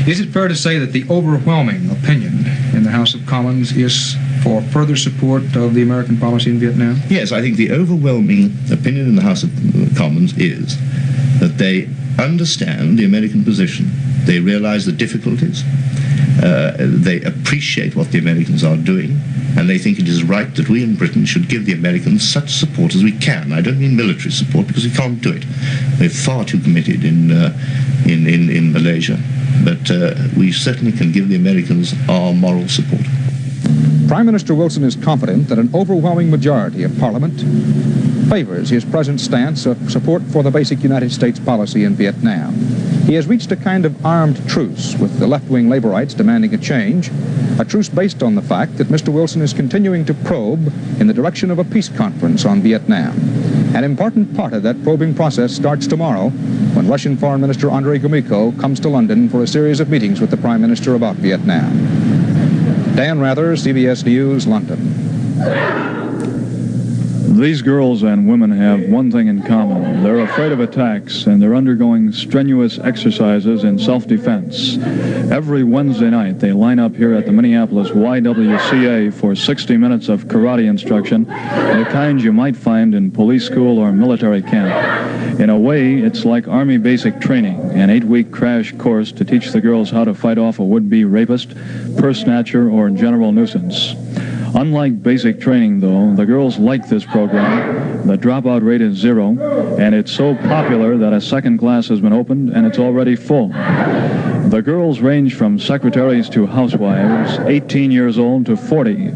Is it fair to say that the overwhelming opinion in the House of Commons is for further support of the American policy in Vietnam? Yes, I think the overwhelming opinion in the House of Commons is that they understand the American position. They realize the difficulties. They appreciate what the Americans are doing, and they think it is right that we in Britain should give the Americans such support as we can. I don't mean military support, because we can't do it. They're far too committed in Malaysia. But we certainly can give the Americans our moral support. Prime Minister Wilson is confident that an overwhelming majority of Parliament favors his present stance of support for the basic United States policy in Vietnam. He has reached a kind of armed truce with the left-wing Laborites demanding a change, a truce based on the fact that Mr. Wilson is continuing to probe in the direction of a peace conference on Vietnam. An important part of that probing process starts tomorrow when Russian Foreign Minister Andrei Gromyko comes to London for a series of meetings with the Prime Minister about Vietnam. Dan Rather, CBS News, London. These girls and women have one thing in common. They're afraid of attacks, and they're undergoing strenuous exercises in self-defense. Every Wednesday night, they line up here at the Minneapolis YWCA for 60 minutes of karate instruction, the kind you might find in police school or military camp. In a way, it's like Army basic training, an 8-week crash course to teach the girls how to fight off a would-be rapist, purse snatcher, or general nuisance. Unlike basic training, though, the girls like this program. The dropout rate is 0, and it's so popular that a second class has been opened, and it's already full. The girls range from secretaries to housewives, 18 years old to 40.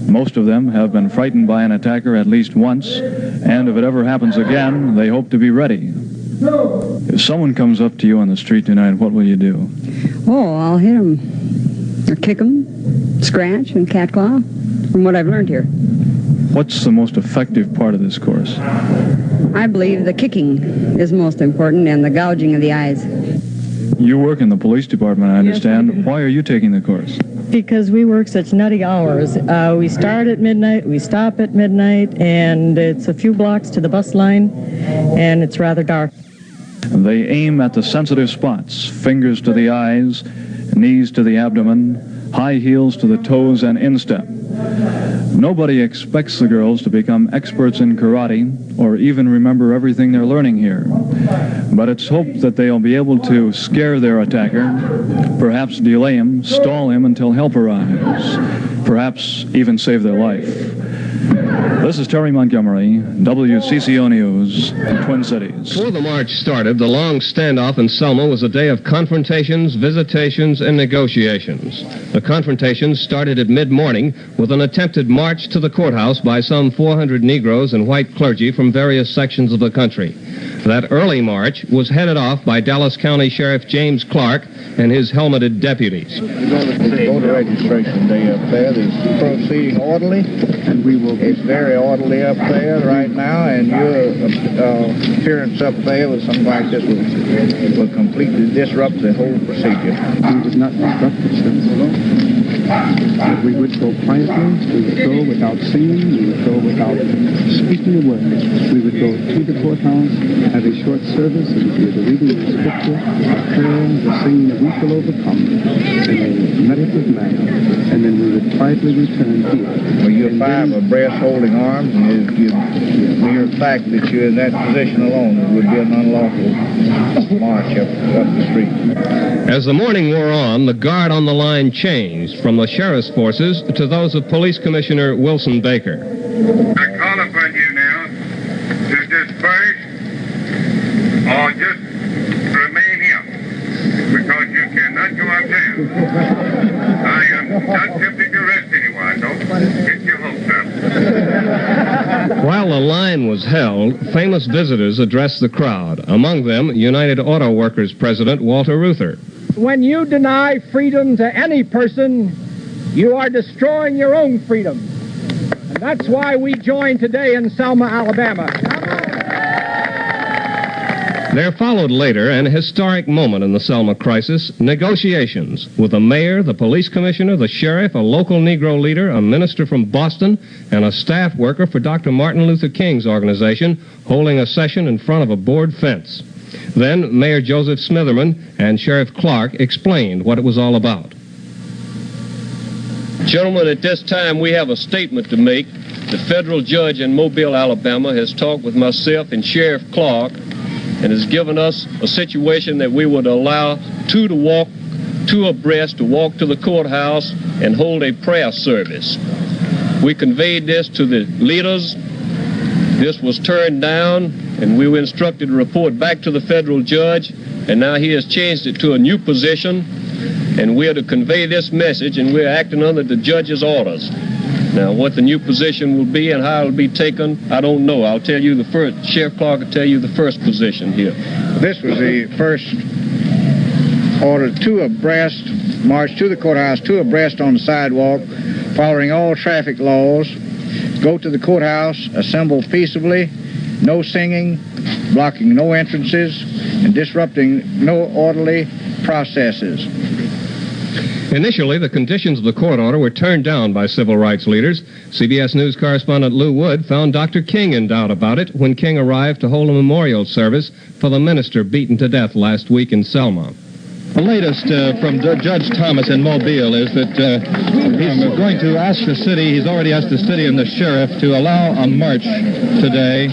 Most of them have been frightened by an attacker at least once, and if it ever happens again, they hope to be ready. If someone comes up to you on the street tonight, what will you do? Oh, I'll hit them, or kick them, scratch, and catclaw. From what I've learned here. What's the most effective part of this course? I believe the kicking is most important and the gouging of the eyes. You work in the police department, I understand. Yes, why are you taking the course? Because we work such nutty hours. We start at midnight, we stop at midnight, and it's a few blocks to the bus line, and it's rather dark. They aim at the sensitive spots, fingers to the eyes, knees to the abdomen, high heels to the toes and instep. Nobody expects the girls to become experts in karate or even remember everything they're learning here. But it's hoped that they'll be able to scare their attacker, perhaps delay him, stall him until help arrives, perhaps even save their life. This is Terry Montgomery, WCCO News, Twin Cities. Before the march started, the long standoff in Selma was a day of confrontations, visitations, and negotiations. The confrontations started at mid-morning with an attempted march to the courthouse by some 400 Negroes and white clergy from various sections of the country. That early march was headed off by Dallas County Sheriff James Clark and his helmeted deputies. The voter registration day up there is proceeding orderly, and it's very orderly up there right now, and your appearance up there with something like this will completely disrupt the whole procedure. We would not disrupt it, sir. We would go quietly, we would go without singing, we would go without speaking a word. We would go to the courthouse, have a short service, it would be the reading of the scripture, a prayer, the singing of We Shall Overcome in a meditative manner, and then we would quietly return here. Well, you're five abreast holding arms, and the mere fact that you're in that position alone would be an unlawful march up the street. As the morning wore on, the guard on the line changed from the sheriff's forces to those of Police Commissioner Wilson Baker. I call upon you now to disperse or just remain here, because you cannot go uptown. I am not tempted to arrest anyone. Don't get your hopes up. While the line was held, famous visitors addressed the crowd, among them United Auto Workers President Walter Reuther. When you deny freedom to any person, you are destroying your own freedom. And that's why we joined today in Selma, Alabama. There followed later an historic moment in the Selma crisis, negotiations with the mayor, the police commissioner, the sheriff, a local Negro leader, a minister from Boston, and a staff worker for Dr. Martin Luther King's organization, holding a session in front of a board fence. Then Mayor Joseph Smitherman and Sheriff Clark explained what it was all about. Gentlemen, at this time we have a statement to make. The federal judge in Mobile, Alabama has talked with myself and Sheriff Clark and has given us a situation that we would allow two abreast to walk to the courthouse and hold a prayer service. We conveyed this to the leaders. This was turned down, and we were instructed to report back to the federal judge, and now he has changed it to a new position, and we are to convey this message, and we're acting under the judge's orders. Now, what the new position will be and how it will be taken, I don't know. I'll tell you the first. Sheriff Clark will tell you the first position here. This was the first order two abreast, march to the courthouse, two abreast on the sidewalk, following all traffic laws, go to the courthouse, assemble peaceably, no singing, blocking no entrances, and disrupting no orderly processes. Initially, the conditions of the court order were turned down by civil rights leaders. CBS News correspondent Lou Wood found Dr. King in doubt about it when King arrived to hold a memorial service for the minister beaten to death last week in Selma. The latest from Judge Thomas in Mobile is that he's going to ask the city, he's already asked the city and the sheriff to allow a march today.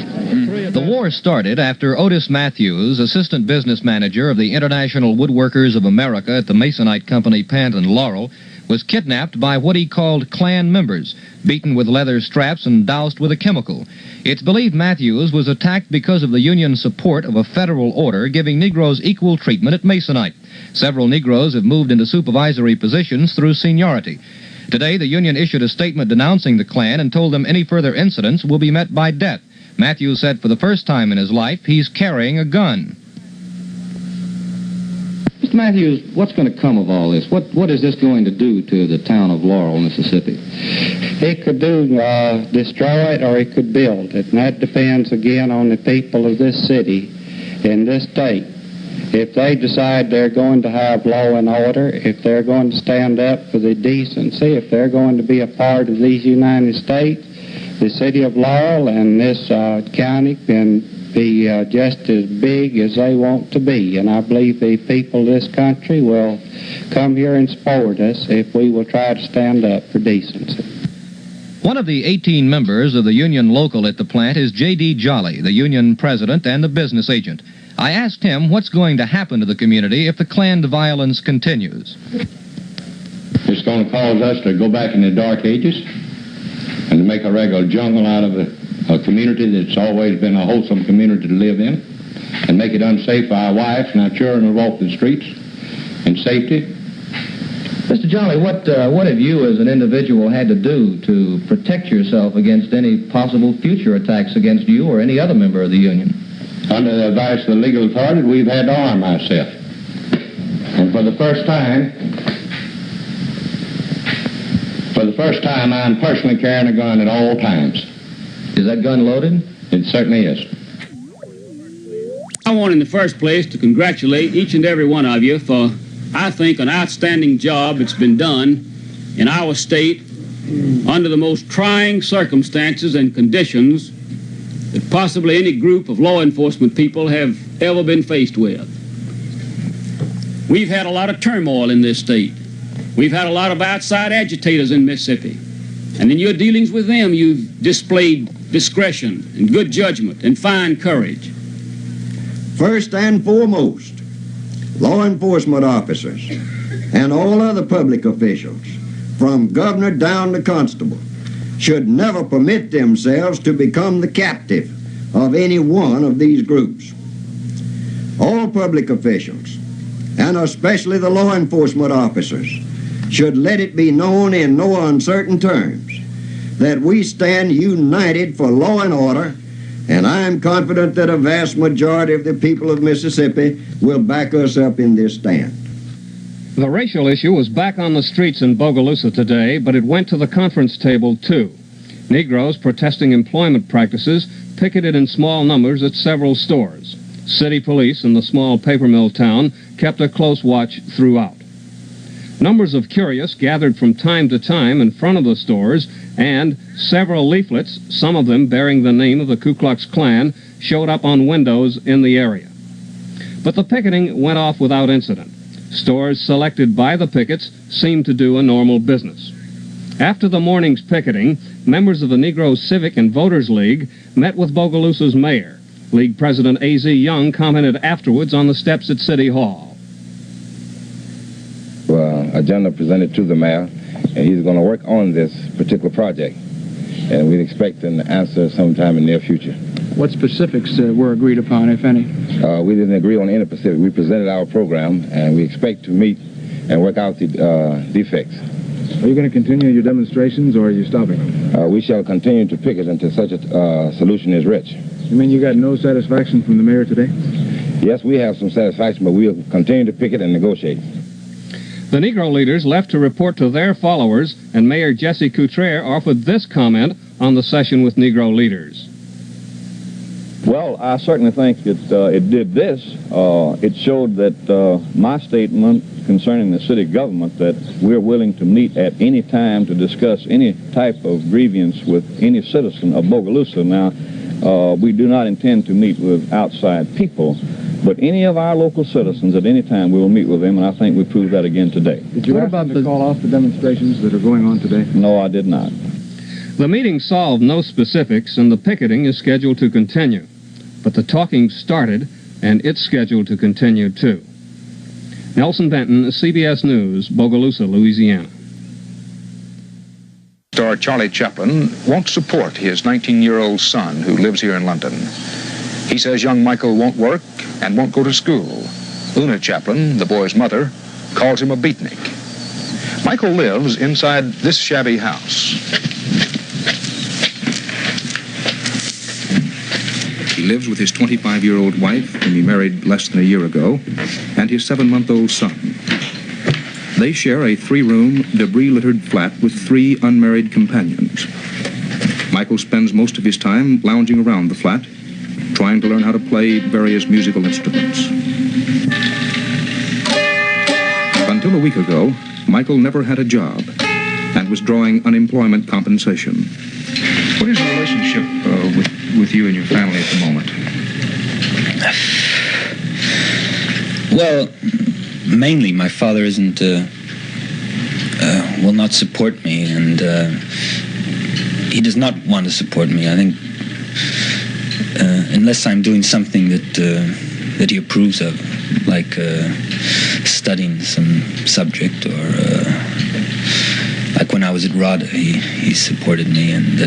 The war started after Otis Matthews, assistant business manager of the International Woodworkers of America at the Masonite Company plant in Laurel, was kidnapped by what he called Klan members, beaten with leather straps and doused with a chemical. It's believed Matthews was attacked because of the Union's support of a federal order giving Negroes equal treatment at Masonite. Several Negroes have moved into supervisory positions through seniority. Today, the Union issued a statement denouncing the Klan and told them any further incidents will be met by death. Matthews said for the first time in his life, he's carrying a gun. Mr. Matthews, what's going to come of all this? What is this going to do to the town of Laurel, Mississippi? It could destroy it or it could build it, and that depends again on the people of this city and this state. If they decide they're going to have law and order, if they're going to stand up for the decency, if they're going to be a part of these United States, the city of Laurel and this county can be just as big as they want to be. And I believe the people of this country will come here and support us if we will try to stand up for decency. One of the 18 members of the Union local at the plant is J.D. Jolly, the Union president and the business agent. I asked him what's going to happen to the community if the Klan violence continues. It's going to cause us to go back in the dark ages and to make a regular jungle out of a community that's always been a wholesome community to live in, and make it unsafe for our wives and our children to walk the streets in safety. Mr. Jolly, what have you as an individual had to do to protect yourself against any possible future attacks against you or any other member of the Union? Under the advice of the legal authorities, we've had to arm ourselves. And for the first time, I'm personally carrying a gun at all times. Is that gun loaded? It certainly is. I want in the first place to congratulate each and every one of you for, I think, an outstanding job that's been done in our state under the most trying circumstances and conditions that possibly any group of law enforcement people have ever been faced with. We've had a lot of turmoil in this state. We've had a lot of outside agitators in Mississippi. And in your dealings with them, you've displayed discretion and good judgment and fine courage. First and foremost, law enforcement officers and all other public officials, from governor down to constable, should never permit themselves to become the captive of any one of these groups. All public officials, and especially the law enforcement officers, should let it be known in no uncertain terms that we stand united for law and order, and I am confident that a vast majority of the people of Mississippi will back us up in this stand. The racial issue was back on the streets in Bogalusa today, but it went to the conference table, too. Negroes protesting employment practices picketed in small numbers at several stores. City police in the small paper mill town kept a close watch throughout. Numbers of curious gathered from time to time in front of the stores, and several leaflets, some of them bearing the name of the Ku Klux Klan, showed up on windows in the area. But the picketing went off without incident. Stores selected by the pickets seemed to do a normal business. After the morning's picketing, members of the Negro Civic and Voters League met with Bogalusa's mayor. League President A.Z. Young commented afterwards on the steps at City Hall. Agenda presented to the mayor, and he's going to work on this particular project, and we expect an answer sometime in the near future. What specifics were agreed upon, if any? We didn't agree on any specific. We presented our program, and we expect to meet and work out the defects. Are you going to continue your demonstrations, or are you stopping them? We shall continue to picket until such a solution is reached. You mean you got no satisfaction from the mayor today? Yes, we have some satisfaction, but we'll continue to picket and negotiate. The Negro leaders left to report to their followers, and Mayor Jesse Coutre offered this comment on the session with Negro leaders. Well, I certainly think it did this. It showed that my statement concerning the city government, that we're willing to meet at any time to discuss any type of grievance with any citizen of Bogalusa. Now, we do not intend to meet with outside people, but any of our local citizens at any time we will meet with them, and I think we proved that again today. Did you ask them to call off the demonstrations that are going on today? No, I did not. The meeting solved no specifics, and the picketing is scheduled to continue. But the talking started, and it's scheduled to continue, too. Nelson Benton, CBS News, Bogalusa, Louisiana. Star Charlie Chaplin won't support his 19-year-old son who lives here in London. He says young Michael won't work and won't go to school. Una Chaplin, the boy's mother, calls him a beatnik. Michael lives inside this shabby house. He lives with his 25-year-old wife, whom he married less than a year ago, and his 7-month-old son. They share a 3-room, debris-littered flat with 3 unmarried companions. Michael spends most of his time lounging around the flat, trying to learn how to play various musical instruments. Until a week ago, Michael never had a job and was drawing unemployment compensation. What is the relationship with you and your family at the moment? Well, mainly my father will not support me, and he does not want to support me. I think unless I'm doing something that he approves of, like studying some subject, or like when I was at RADA, he supported me. And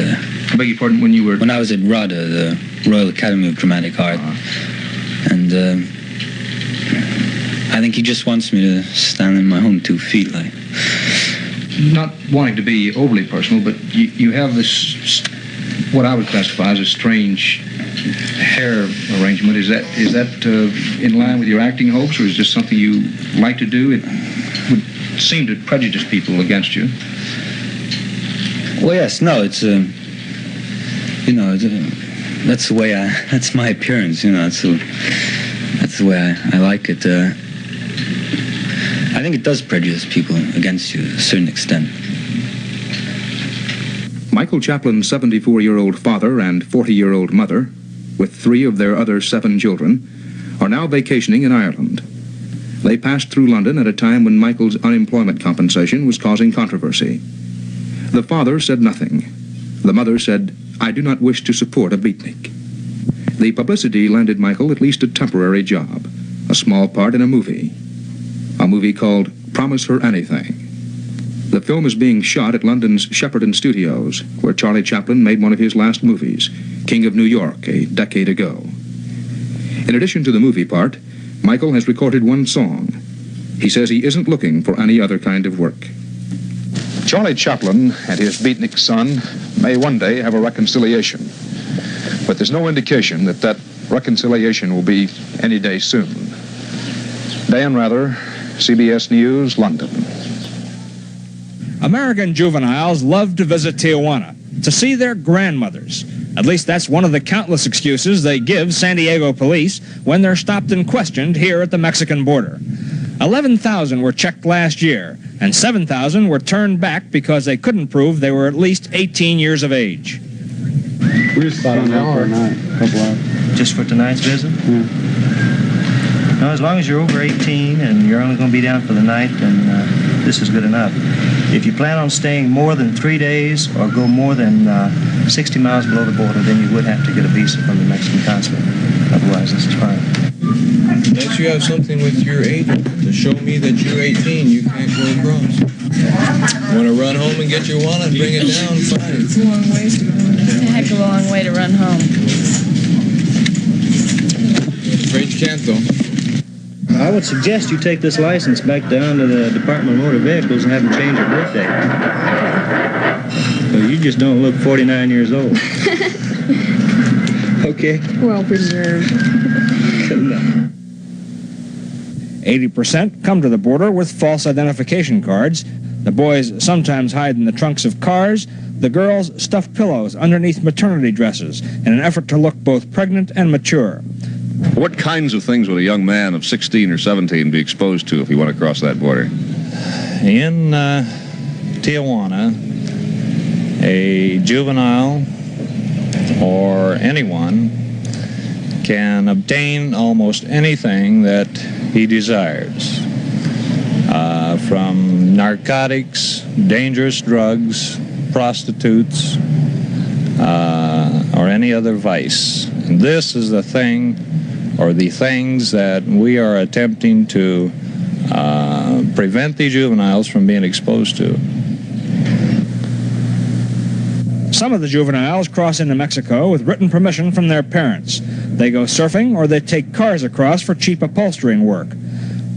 I beg your pardon, when I was at RADA, the Royal Academy of Dramatic Art, and I think he just wants me to stand on my own 2 feet, like. Not wanting to be overly personal, but you have this, what I would classify as a strange hair arrangement. Is that in line with your acting hopes, or is this something you like to do? It would seem to prejudice people against you. Well, yes, no, it's that's the way that's my appearance, that's the way I like it. I think it does prejudice people against you to a certain extent. Michael Chaplin's 74-year-old father and 40-year-old mother, with 3 of their other 7 children, are now vacationing in Ireland. They passed through London at a time when Michael's unemployment compensation was causing controversy. The father said nothing. The mother said, "I do not wish to support a beatnik." The publicity landed Michael at least a temporary job, a small part in a movie called Promise Her Anything. The film is being shot at London's Shepperton Studios, where Charlie Chaplin made one of his last movies, King of New York, a decade ago. In addition to the movie part, Michael has recorded 1 song. He says he isn't looking for any other kind of work. Charlie Chaplin and his beatnik son may one day have a reconciliation, but there's no indication that reconciliation will be any day soon. Dan Rather, CBS News, London. American juveniles love to visit Tijuana to see their grandmothers. At least that's one of the countless excuses they give San Diego police when they're stopped and questioned here at the Mexican border. 11,000 were checked last year, and 7,000 were turned back because they couldn't prove they were at least 18 years of age. We're just about an hour. Couple hours. Just for tonight's visit? Yeah. No, as long as you're over 18 and you're only going to be down for the night, then this is good enough. If you plan on staying more than 3 days or go more than 60 miles below the border, then you would have to get a visa from the Mexican consulate. Otherwise, this is fine. Unless you have something with your agent to show me that you're 18, you can't go across. Want to run home and get your wallet and bring it down? Fine. It's a long way to go. It's a heck of a long way to run home. Afraid you can't, though. I would suggest you take this license back down to the Department of Motor Vehicles and have them change your birthday. So you just don't look 49 years old. Okay? Well preserved. Good enough. 80% come to the border with false identification cards. The boys sometimes hide in the trunks of cars. The girls stuff pillows underneath maternity dresses in an effort to look both pregnant and mature. What kinds of things would a young man of 16 or 17 be exposed to if he went across that border? In Tijuana, a juvenile or anyone can obtain almost anything that he desires, from narcotics, dangerous drugs, prostitutes, or any other vice. And this is the thing, or the things that we are attempting to prevent the juveniles from being exposed to. Some of the juveniles cross into Mexico with written permission from their parents. They go surfing or they take cars across for cheap upholstering work.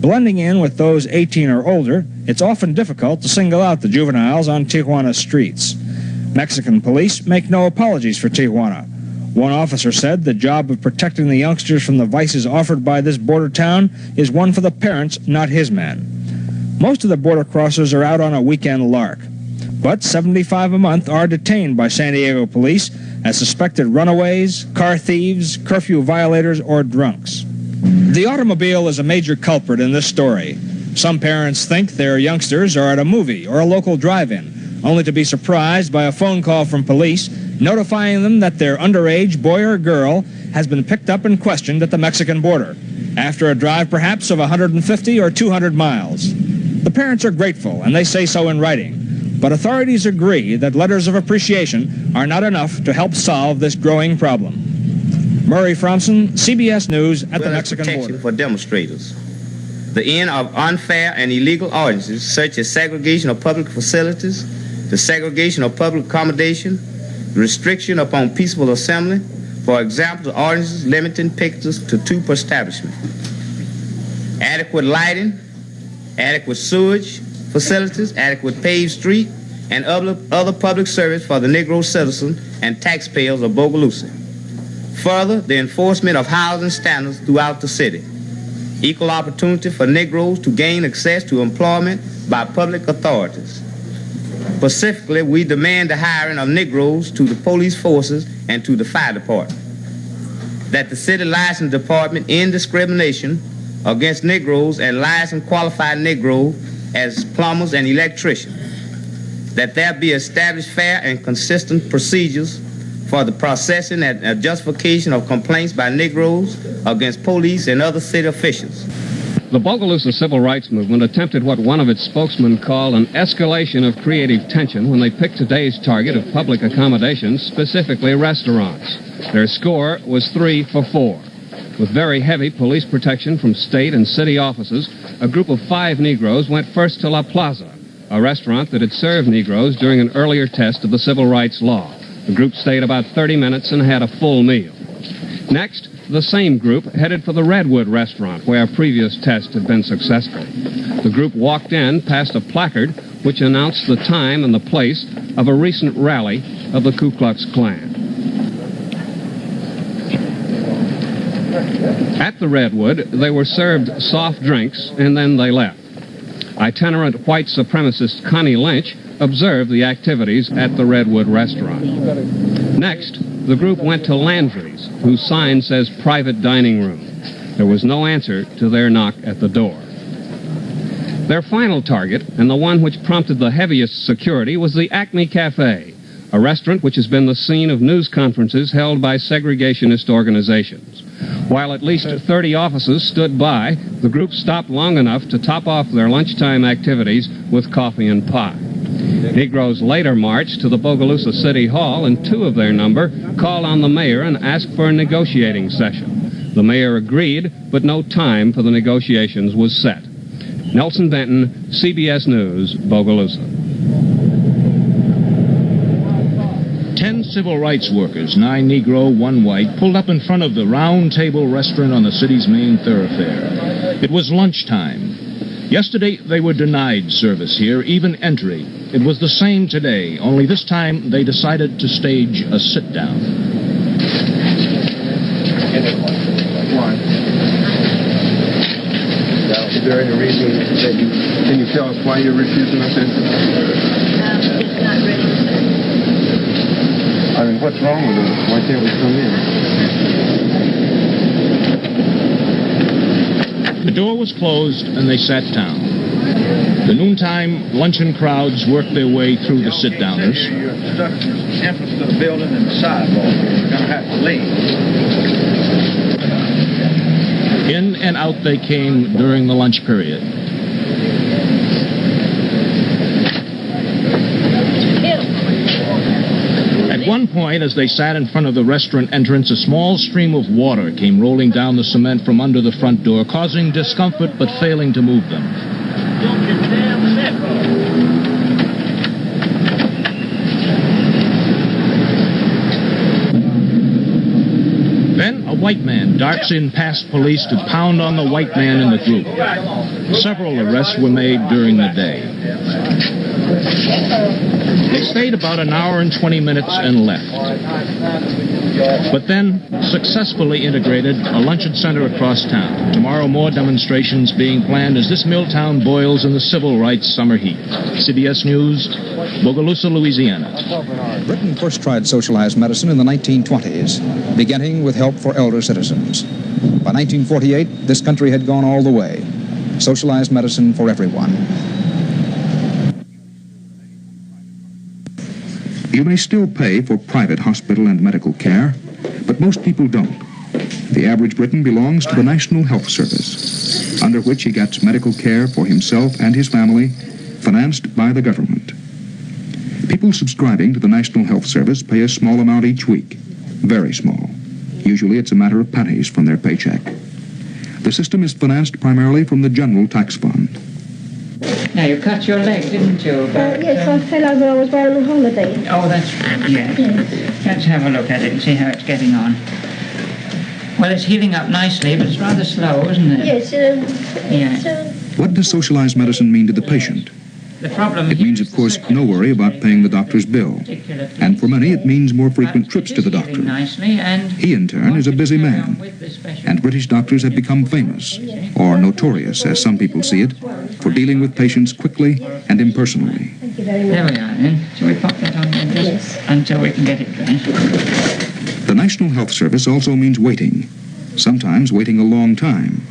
Blending in with those 18 or older, it's often difficult to single out the juveniles on Tijuana's streets. Mexican police make no apologies for Tijuana. One officer said the job of protecting the youngsters from the vices offered by this border town is one for the parents, not his men. Most of the border crossers are out on a weekend lark, but 75 a month are detained by San Diego police as suspected runaways, car thieves, curfew violators, or drunks. The automobile is a major culprit in this story. Some parents think their youngsters are at a movie or a local drive-in, only to be surprised by a phone call from police notifying them that their underage boy or girl has been picked up and questioned at the Mexican border, after a drive perhaps of 150 or 200 miles. The parents are grateful, and they say so in writing. But authorities agree that letters of appreciation are not enough to help solve this growing problem. Murray Fromson, CBS News at the Mexican border. For demonstrators. The end of unfair and illegal ordinances such as segregation of public facilities, the segregation of public accommodation, restriction upon peaceful assembly, for example, the ordinances limiting pictures to 2 per establishment. Adequate lighting, adequate sewage facilities, adequate paved street, and other public service for the Negro citizen and taxpayers of Bogalusa. Further, the enforcement of housing standards throughout the city. Equal opportunity for Negroes to gain access to employment by public authorities. Specifically, we demand the hiring of Negroes to the police forces and to the fire department. That the city license department end discrimination against Negroes and license qualified Negroes as plumbers and electricians. That there be established fair and consistent procedures for the processing and justification of complaints by Negroes against police and other city officials. The Bogalusa Civil Rights Movement attempted what one of its spokesmen called an escalation of creative tension when they picked today's target of public accommodations, specifically restaurants. Their score was 3 for 4. With very heavy police protection from state and city offices, a group of 5 Negroes went first to La Plaza, a restaurant that had served Negroes during an earlier test of the civil rights law. The group stayed about 30 minutes and had a full meal. Next, the same group headed for the Redwood restaurant, where a previous test had been successful. The group walked in past a placard which announced the time and the place of a recent rally of the Ku Klux Klan. At the Redwood, they were served soft drinks, and then they left. Itinerant white supremacist Connie Lynch observed the activities at the Redwood restaurant. Next, the group went to Landry's, whose sign says private dining room. There was no answer to their knock at the door. Their final target, and the one which prompted the heaviest security, was the Acme Cafe, a restaurant which has been the scene of news conferences held by segregationist organizations. While at least 30 officers stood by, the group stopped long enough to top off their lunchtime activities with coffee and pie. Negroes later marched to the Bogalusa City Hall, and 2 of their number called on the mayor and asked for a negotiating session. The mayor agreed, but no time for the negotiations was set. Nelson Benton, CBS News, Bogalusa. 10 civil rights workers, 9 Negro, 1 white, pulled up in front of the Round Table restaurant on the city's main thoroughfare. It was lunchtime. Yesterday, they were denied service here, even entry. It was the same today, only this time they decided to stage a sit-down. Is there any reason that can you tell us why you're refusing us entry? It's not registered. I mean, what's wrong with us? Why can't we come in? The door was closed, and they sat down. The noontime luncheon crowds worked their way through the sit-downers. Your entrance to the building and the sidewalk. You're going to have to leave. In and out they came during the lunch period. At one point, as they sat in front of the restaurant entrance, a small stream of water came rolling down the cement from under the front door, causing discomfort but failing to move them. Then a white man darts in past police to pound on the white man in the group. Several arrests were made during the day. They stayed about an hour and 20 minutes and left. But then successfully integrated a luncheon center across town. Tomorrow, more demonstrations being planned as this Milltown boils in the civil rights summer heat. CBS News, Bogalusa, Louisiana. Britain first tried socialized medicine in the 1920s, beginning with help for elder citizens. By 1948, this country had gone all the way. Socialized medicine for everyone. You may still pay for private hospital and medical care, but most people don't. The average Briton belongs to the National Health Service, under which he gets medical care for himself and his family, financed by the government. People subscribing to the National Health Service pay a small amount each week, very small. Usually it's a matter of pennies from their paycheck. The system is financed primarily from the General Tax Fund. Now, you cut your leg, didn't you? Yes, I fell over. I was going on holiday. Oh, that's right, yeah. Let's have a look at it and see how it's getting on. Well, it's healing up nicely, but it's rather slow, isn't it? Yes. Yeah. What does socialized medicine mean to the patient? The problem It means, of course, no worry about paying the doctor's bill. And for many, it means more frequent trips to the doctor. nicely, and He, in turn, is a busy man. And British doctors have become famous, or notorious, as some people see it, for dealing with patients quickly and impersonally. Thank you very much. there we are, then. Shall we pop that on there just until we can get it dressed? The National Health Service also means waiting, sometimes waiting a long time.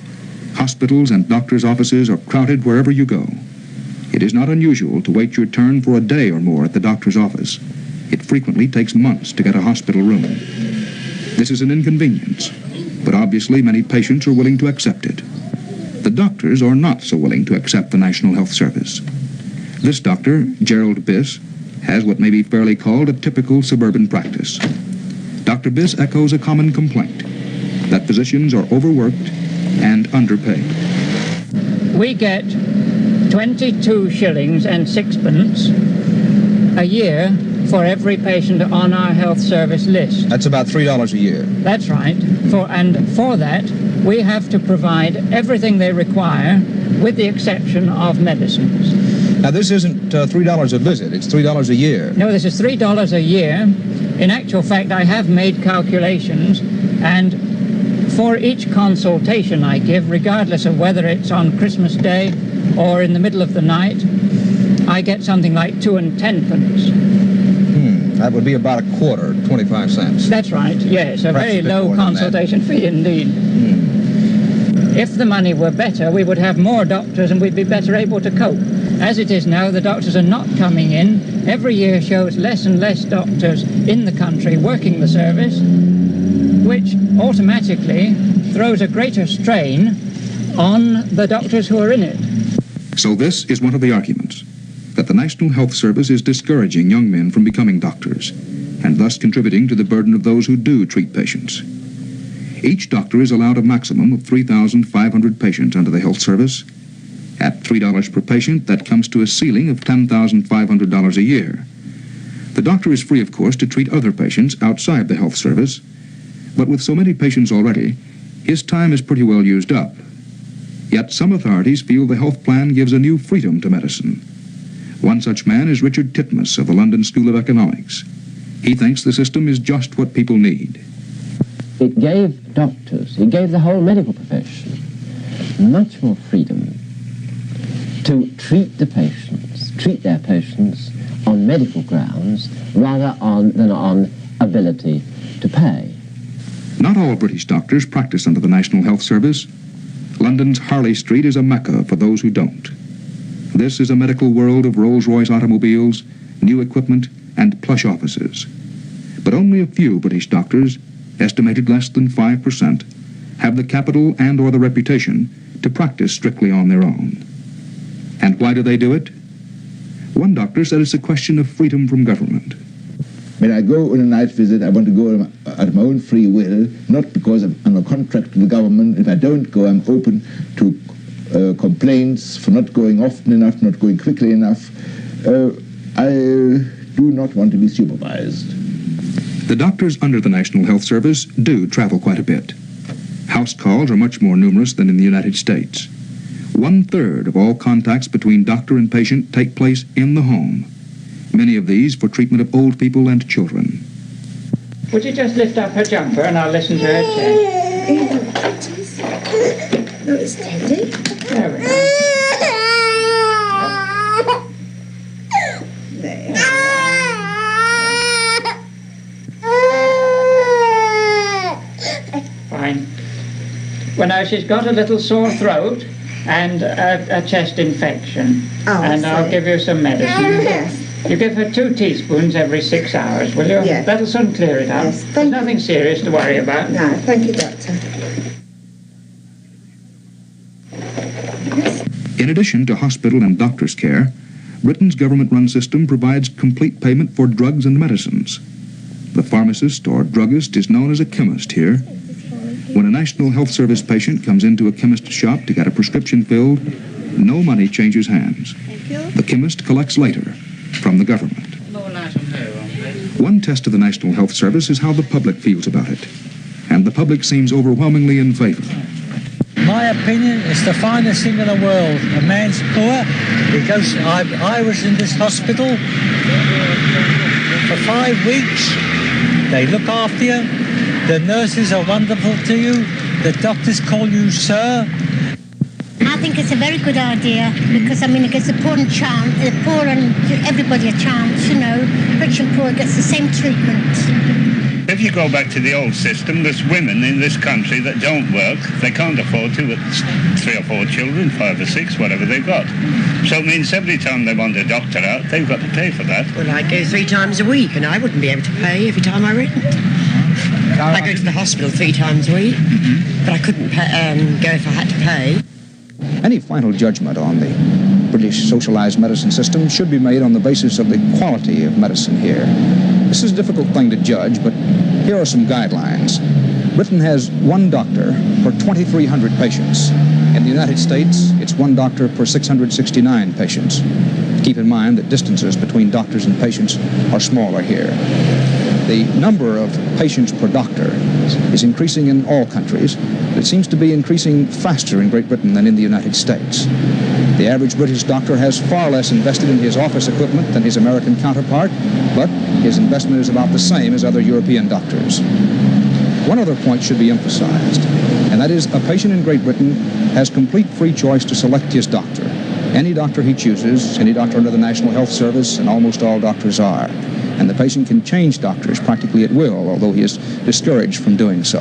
Hospitals and doctors' offices are crowded wherever you go. It is not unusual to wait your turn for a day or more at the doctor's office. It frequently takes months to get a hospital room. This is an inconvenience, but obviously many patients are willing to accept it. The doctors are not so willing to accept the National Health Service. This doctor, Gerald Biss, has what may be fairly called a typical suburban practice. Dr. Biss echoes a common complaint, that physicians are overworked and underpaid. We get 22 shillings and sixpence a year for every patient on our health service list. That's about $3 a year. That's right. And for that, we have to provide everything they require, with the exception of medicines. Now, this isn't $3 a visit. It's $3 a year. No, this is $3 a year. In actual fact, I have made calculations, and for each consultation I give, regardless of whether it's on Christmas Day or in the middle of the night, I get something like 2 and 10 pence. That would be about a quarter, 25 cents. That's right, yes, a very low consultation fee indeed. If the money were better, we would have more doctors and we'd be better able to cope. As it is now, the doctors are not coming in. Every year shows less and less doctors in the country working the service, which automatically throws a greater strain on the doctors who are in it. So this is one of the arguments, that the National Health Service is discouraging young men from becoming doctors, and thus contributing to the burden of those who do treat patients. Each doctor is allowed a maximum of 3,500 patients under the health service. At $3 per patient, that comes to a ceiling of $10,500 a year. The doctor is free, of course, to treat other patients outside the health service, but with so many patients already, his time is pretty well used up. Yet some authorities feel the health plan gives a new freedom to medicine. One such man is Richard Titmuss of the London School of Economics. He thinks the system is just what people need. It gave doctors, it gave the whole medical profession much more freedom to treat their patients on medical grounds rather than on ability to pay. Not all British doctors practice under the National Health Service. London's Harley Street is a mecca for those who don't. This is a medical world of Rolls-Royce automobiles, new equipment, and plush offices. But only a few British doctors, estimated less than 5%, have the capital and or the reputation to practice strictly on their own. And why do they do it? One doctor said it's a question of freedom from government. When I go on a night visit, I want to go at my own free will, not because I'm on a contract with the government. If I don't go, I'm open to complaints for not going often enough, not going quickly enough. I do not want to be supervised. The doctors under the National Health Service do travel quite a bit. House calls are much more numerous than in the United States. 1/3 of all contacts between doctor and patient take place in the home. Many of these for treatment of old people and children. Would you just lift up her jumper and I'll listen to her chest? No, it's steady. There we go. There. Fine. Well, now she's got a little sore throat and a chest infection. Oh, and I'll give you some medicine. Yes. You give her 2 teaspoons every 6 hours, will you? Yes. That'll soon clear it up. Yes, There's nothing serious to worry about. No, thank you, Doctor. In addition to hospital and doctor's care, Britain's government-run system provides complete payment for drugs and medicines. The pharmacist or druggist is known as a chemist here. When a National Health Service patient comes into a chemist shop to get a prescription filled, no money changes hands. The chemist collects later from the government. One test of the National Health Service is how the public feels about it. And the public seems overwhelmingly in favor. My opinion, it's the finest thing in the world. A man's poor. He goes. I was in this hospital for 5 weeks. They look after you. The nurses are wonderful to you. The doctors call you sir. I think it's a very good idea because, I mean, it gives the poor and everybody a chance, you know. Rich and poor gets the same treatment. If you go back to the old system, there's women in this country that don't work. They can't afford to with 3 or 4 children, 5 or 6, whatever they've got. So it means every time they want a doctor out, they've got to pay for that. Well, I go 3 times a week, and I wouldn't be able to pay every time I rent. I go to the hospital 3 times a week, but I couldn't go if I had to pay. Any final judgment on the British socialized medicine system should be made on the basis of the quality of medicine here. This is a difficult thing to judge, but here are some guidelines. Britain has 1 doctor per 2,300 patients. In the United States, it's 1 doctor per 669 patients. Keep in mind that distances between doctors and patients are smaller here. The number of patients per doctor is increasing in all countries, but it seems to be increasing faster in Great Britain than in the United States. The average British doctor has far less invested in his office equipment than his American counterpart, but his investment is about the same as other European doctors. One other point should be emphasized, and that is a patient in Great Britain has complete free choice to select his doctor. Any doctor he chooses, any doctor under the National Health Service, and almost all doctors are. And the patient can change doctors practically at will, although he is discouraged from doing so.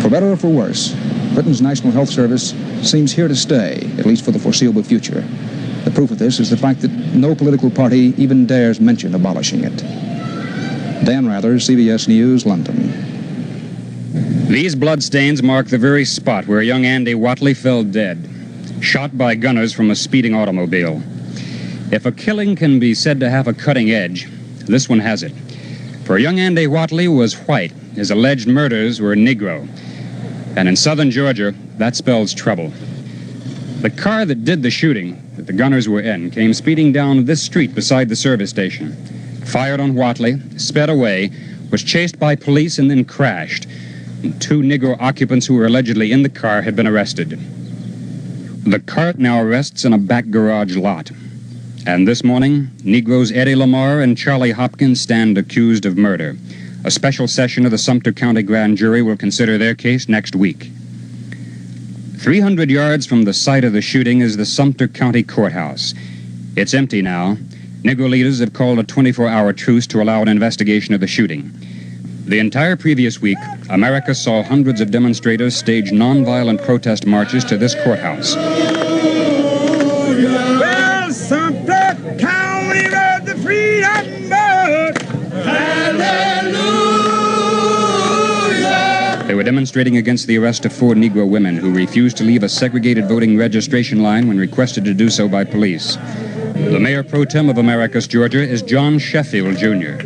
For better or for worse, Britain's National Health Service seems here to stay, at least for the foreseeable future. The proof of this is the fact that no political party even dares mention abolishing it. Dan Rather, CBS News, London. These bloodstains mark the very spot where young Andy Watley fell dead, shot by gunners from a speeding automobile. If a killing can be said to have a cutting edge, this one has it. For young Andy Watley was white. His alleged murders were Negro. And in southern Georgia, that spells trouble. The car that did the shooting, that the gunners were in, came speeding down this street beside the service station, fired on Watley, sped away, was chased by police and then crashed. And 2 Negro occupants who were allegedly in the car had been arrested. The cart now rests in a back garage lot. And this morning, Negroes Eddie Lamar and Charlie Hopkins stand accused of murder. A special session of the Sumter County Grand Jury will consider their case next week. 300 yards from the site of the shooting is the Sumter County Courthouse. It's empty now. Negro leaders have called a 24-hour truce to allow an investigation of the shooting. The entire previous week, America saw hundreds of demonstrators stage nonviolent protest marches to this courthouse. Well, Sumter County rode the freedom boat. Hallelujah. They were demonstrating against the arrest of 4 Negro women who refused to leave a segregated voting registration line when requested to do so by police. The mayor pro tem of Americus, Georgia, is John Sheffield, Jr.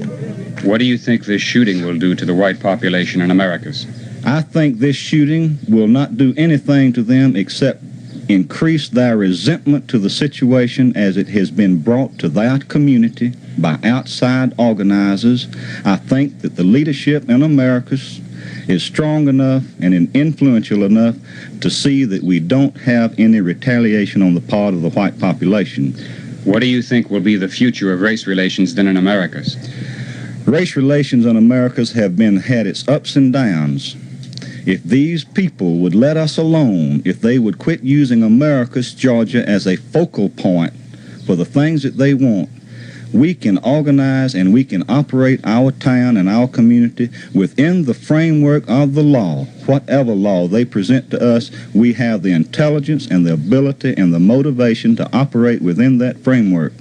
What do you think this shooting will do to the white population in Americus? I think this shooting will not do anything to them except increase their resentment to the situation as it has been brought to their community by outside organizers. I think that the leadership in Americus is strong enough and influential enough to see that we don't have any retaliation on the part of the white population. What do you think will be the future of race relations then in Americus? Race relations in Americas have had its ups and downs. If these people would let us alone, if they would quit using Americus, Georgia, as a focal point for the things that they want, we can organize and we can operate our town and our community within the framework of the law. Whatever law they present to us, we have the intelligence and the ability and the motivation to operate within that framework.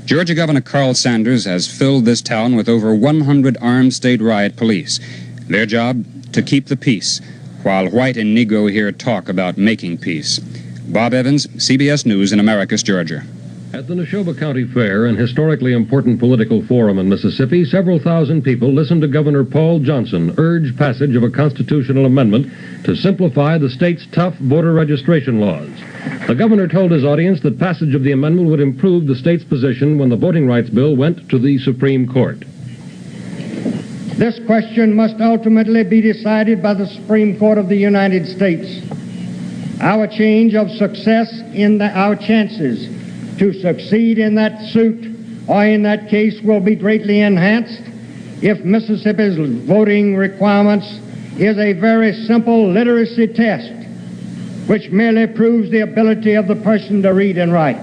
Georgia Governor Carl Sanders has filled this town with over 100 armed state riot police. Their job, to keep the peace, while white and Negro here talk about making peace. Bob Evans, CBS News in Americus, Georgia. At the Neshoba County Fair, an historically important political forum in Mississippi, several thousand people listened to Governor Paul Johnson urge passage of a constitutional amendment to simplify the state's tough voter registration laws. The governor told his audience that passage of the amendment would improve the state's position when the voting rights bill went to the Supreme Court. This question must ultimately be decided by the Supreme Court of the United States. Our change of success in our chances to succeed in that suit or in that case will be greatly enhanced if Mississippi's voting requirements is a very simple literacy test which merely proves the ability of the person to read and write.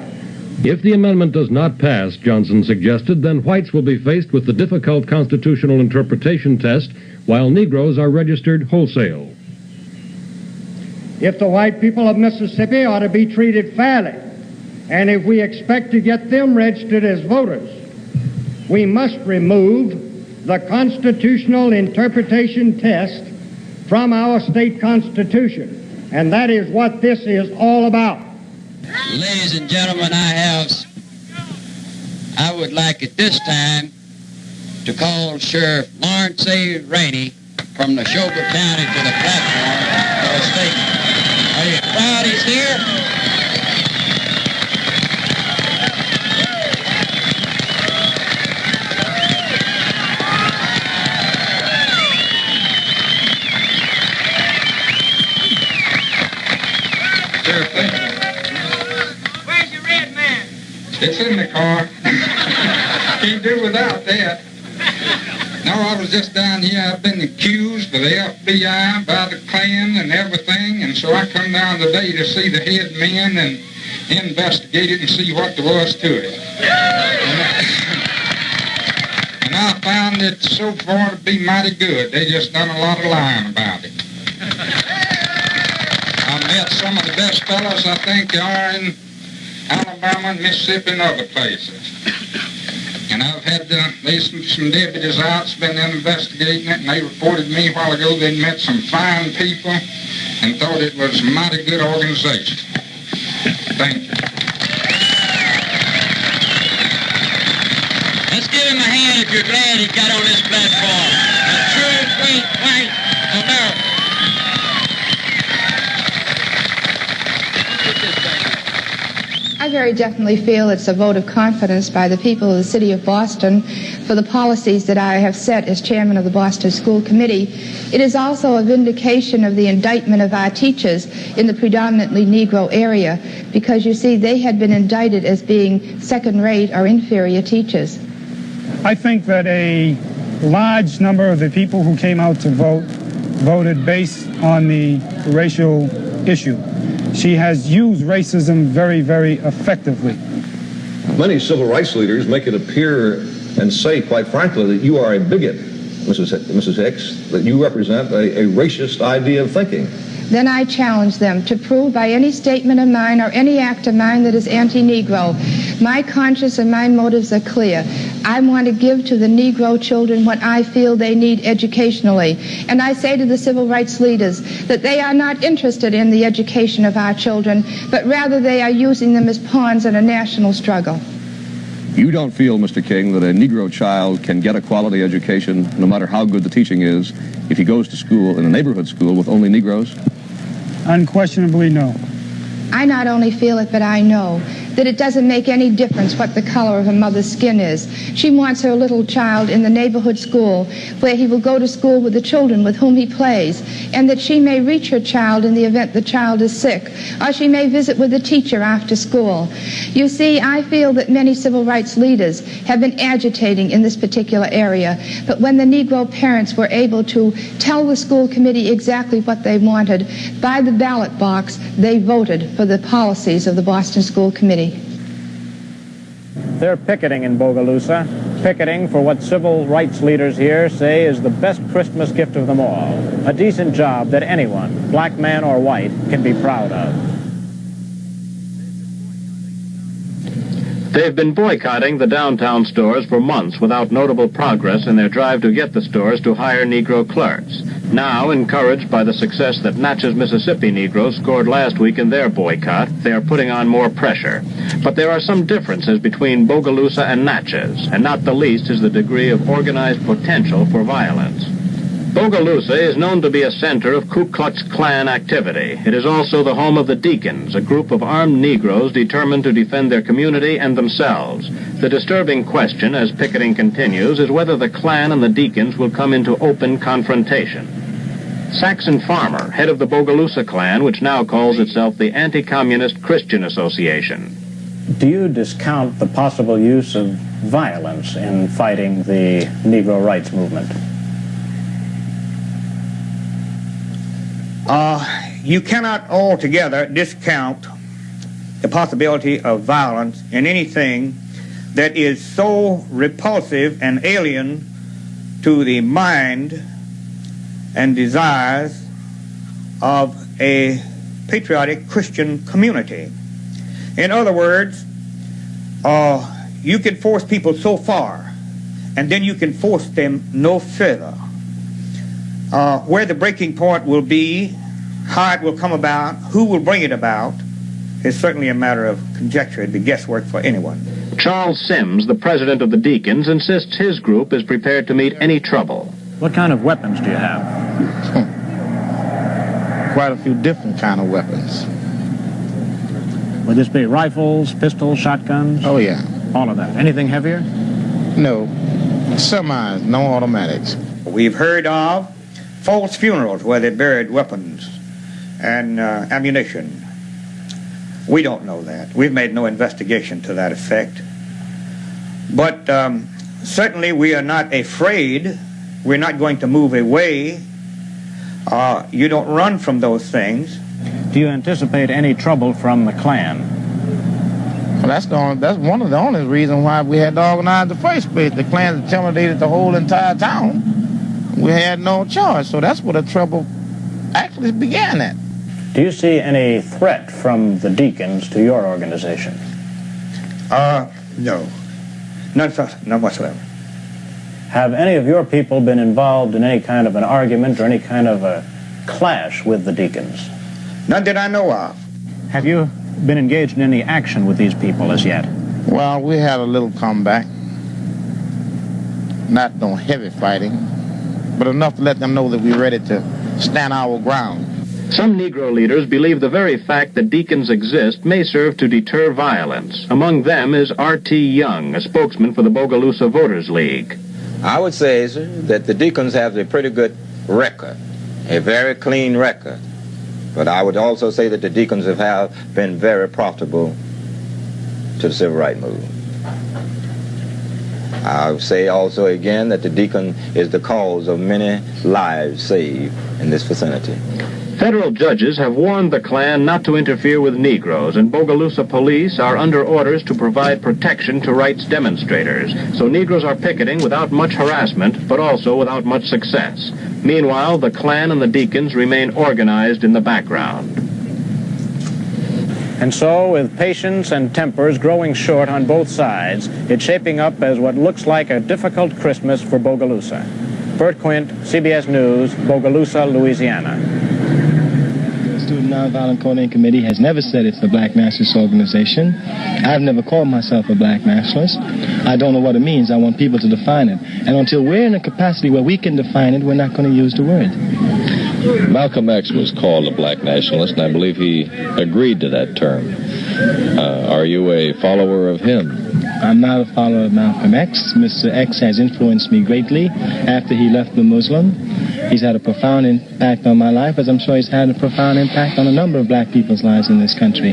If the amendment does not pass, Johnson suggested, then whites will be faced with the difficult constitutional interpretation test while Negroes are registered wholesale. If the white people of Mississippi are to be treated fairly, and if we expect to get them registered as voters, we must remove the constitutional interpretation test from our state constitution. And that is what this is all about. Ladies and gentlemen, I would like at this time to call Sheriff Lawrence A. Rainey from Neshoba County to the platform for a statement. Are you proud he's here? It's in the car. Can't do without that. No, I was just down here. I've been accused by the FBI, by the Klan and everything, and so I come down today to see the head men and investigate it and see what there was to it. And I found it so far to be mighty good. They just done a lot of lying about it. I met some of the best fellows I think there are in Alabama and Mississippi and other places. And I've had there's some deputies out that's been investigating it, and they reported me a while ago they'd met some fine people and thought it was a mighty good organization. Thank you. Let's give him a hand if you're glad he got on this platform. A true, great, white America. I very definitely feel it's a vote of confidence by the people of the city of Boston for the policies that I have set as chairman of the Boston School Committee. It is also a vindication of the indictment of our teachers in the predominantly Negro area, because you see they had been indicted as being second-rate or inferior teachers. I think that a large number of the people who came out to vote voted based on the racial issue. she has used racism very, very effectively. Many civil rights leaders make it appear and say, quite frankly, that you are a bigot, Mrs. Hicks, that you represent a racist idea of thinking. Then I challenge them to prove by any statement of mine or any act of mine that is anti-Negro. My conscience and my motives are clear. I want to give to the Negro children what I feel they need educationally. And I say to the civil rights leaders that they are not interested in the education of our children, but rather they are using them as pawns in a national struggle. You don't feel, Mr. King, that a Negro child can get a quality education, no matter how good the teaching is, if he goes to school in a neighborhood school with only Negroes? Unquestionably, no. I not only feel it, but I know that it doesn't make any difference what the color of a mother's skin is. She wants her little child in the neighborhood school where he will go to school with the children with whom he plays, and that she may reach her child in the event the child is sick, or she may visit with the teacher after school. You see, I feel that many civil rights leaders have been agitating in this particular area, but when the Negro parents were able to tell the school committee exactly what they wanted, by the ballot box, they voted for the policies of the Boston School Committee. They're picketing in Bogalusa, picketing for what civil rights leaders here say is the best Christmas gift of them all, a decent job that anyone, black man or white, can be proud of. They've been boycotting the downtown stores for months without notable progress in their drive to get the stores to hire Negro clerks. Now, encouraged by the success that Natchez, Mississippi Negroes scored last week in their boycott, they are putting on more pressure. But there are some differences between Bogalusa and Natchez, and not the least is the degree of organized potential for violence. Bogalusa is known to be a center of Ku Klux Klan activity. It is also the home of the Deacons, a group of armed Negroes determined to defend their community and themselves. The disturbing question, as picketing continues, is whether the Klan and the Deacons will come into open confrontation. Saxon Farmer, head of the Bogalusa Klan, which now calls itself the Anti-Communist Christian Association. Do you discount the possible use of violence in fighting the Negro rights movement? You cannot altogether discount the possibility of violence in anything that is so repulsive and alien to the mind and desires of a patriotic Christian community. In other words, you can force people so far, and then you can force them no further. Where the breaking point will be, how it will come about, who will bring it about, is certainly a matter of conjecture. It'd be guesswork for anyone. Charles Sims, the president of the Deacons, insists his group is prepared to meet any trouble. What kind of weapons do you have? Quite a few different kind of weapons. Would this be rifles, pistols, shotguns? Oh, yeah. All of that. Anything heavier? No. Semis, no automatics. We've heard of false funerals where they buried weapons and ammunition. We don't know that. We've made no investigation to that effect. But certainly we are not afraid. We're not going to move away. You don't run from those things. Do you anticipate any trouble from the Klan? Well, that's one of the only reasons why we had to organize the first place. The Klan intimidated the whole entire town. We had no choice, so that's where the trouble actually began at. Do you see any threat from the Deacons to your organization? No. None whatsoever. Have any of your people been involved in any kind of an argument or any kind of a clash with the Deacons? None that I know of. Have you been engaged in any action with these people as yet? Well, we had a little comeback. Not no heavy fighting, but enough to let them know that we're ready to stand our ground. Some Negro leaders believe the very fact that Deacons exist may serve to deter violence. Among them is R.T. Young, a spokesman for the Bogalusa Voters League. I would say, sir, that the Deacons have a pretty good record, a very clean record. But I would also say that the Deacons have been very profitable to the civil rights movement. I would say also again that the Deacon is the cause of many lives saved in this vicinity. Federal judges have warned the Klan not to interfere with Negroes, and Bogalusa police are under orders to provide protection to rights demonstrators. So Negroes are picketing without much harassment, but also without much success. Meanwhile, the Klan and the deacons remain organized in the background. And so, with patience and tempers growing short on both sides, it's shaping up as what looks like a difficult Christmas for Bogalusa. Bert Quint, CBS News, Bogalusa, Louisiana. The Student Nonviolent Coordinating Committee has never said it's a black nationalist organization. I've never called myself a black nationalist. I don't know what it means. I want people to define it. And until we're in a capacity where we can define it, we're not going to use the word. Malcolm X was called a black nationalist, and I believe he agreed to that term. Are you a follower of him? I'm not a follower of Malcolm X. Mr. X has influenced me greatly after he left the Muslim. He's had a profound impact on my life, as I'm sure he's had a profound impact on a number of black people's lives in this country.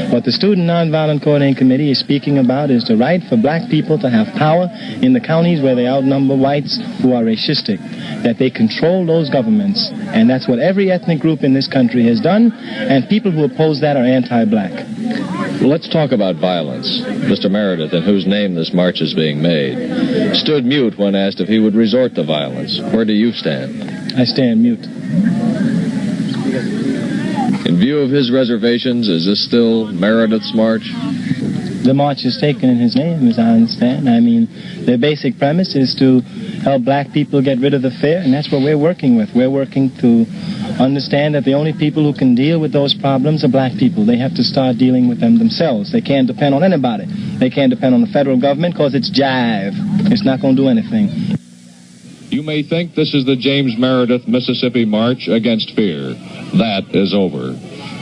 What the Student Nonviolent Coordinating Committee is speaking about is the right for black people to have power in the counties where they outnumber whites who are racistic, that they control those governments, and that's what every ethnic group in this country has done, and people who oppose that are anti-black. Let's talk about violence. Mr. Meredith, in whose name this march is being made, stood mute when asked if he would resort to violence. Where do you stand? I stand mute. In view of his reservations, is this still Meredith's march? The march is taken in his name, as I understand. I mean, the basic premise is to help black people get rid of the fear, and that's what we're working with. We're working to understand that the only people who can deal with those problems are black people. They have to start dealing with them themselves. They can't depend on anybody. They can't depend on the federal government because it's jive. It's not going to do anything. You may think this is the James Meredith Mississippi March against fear. That is over.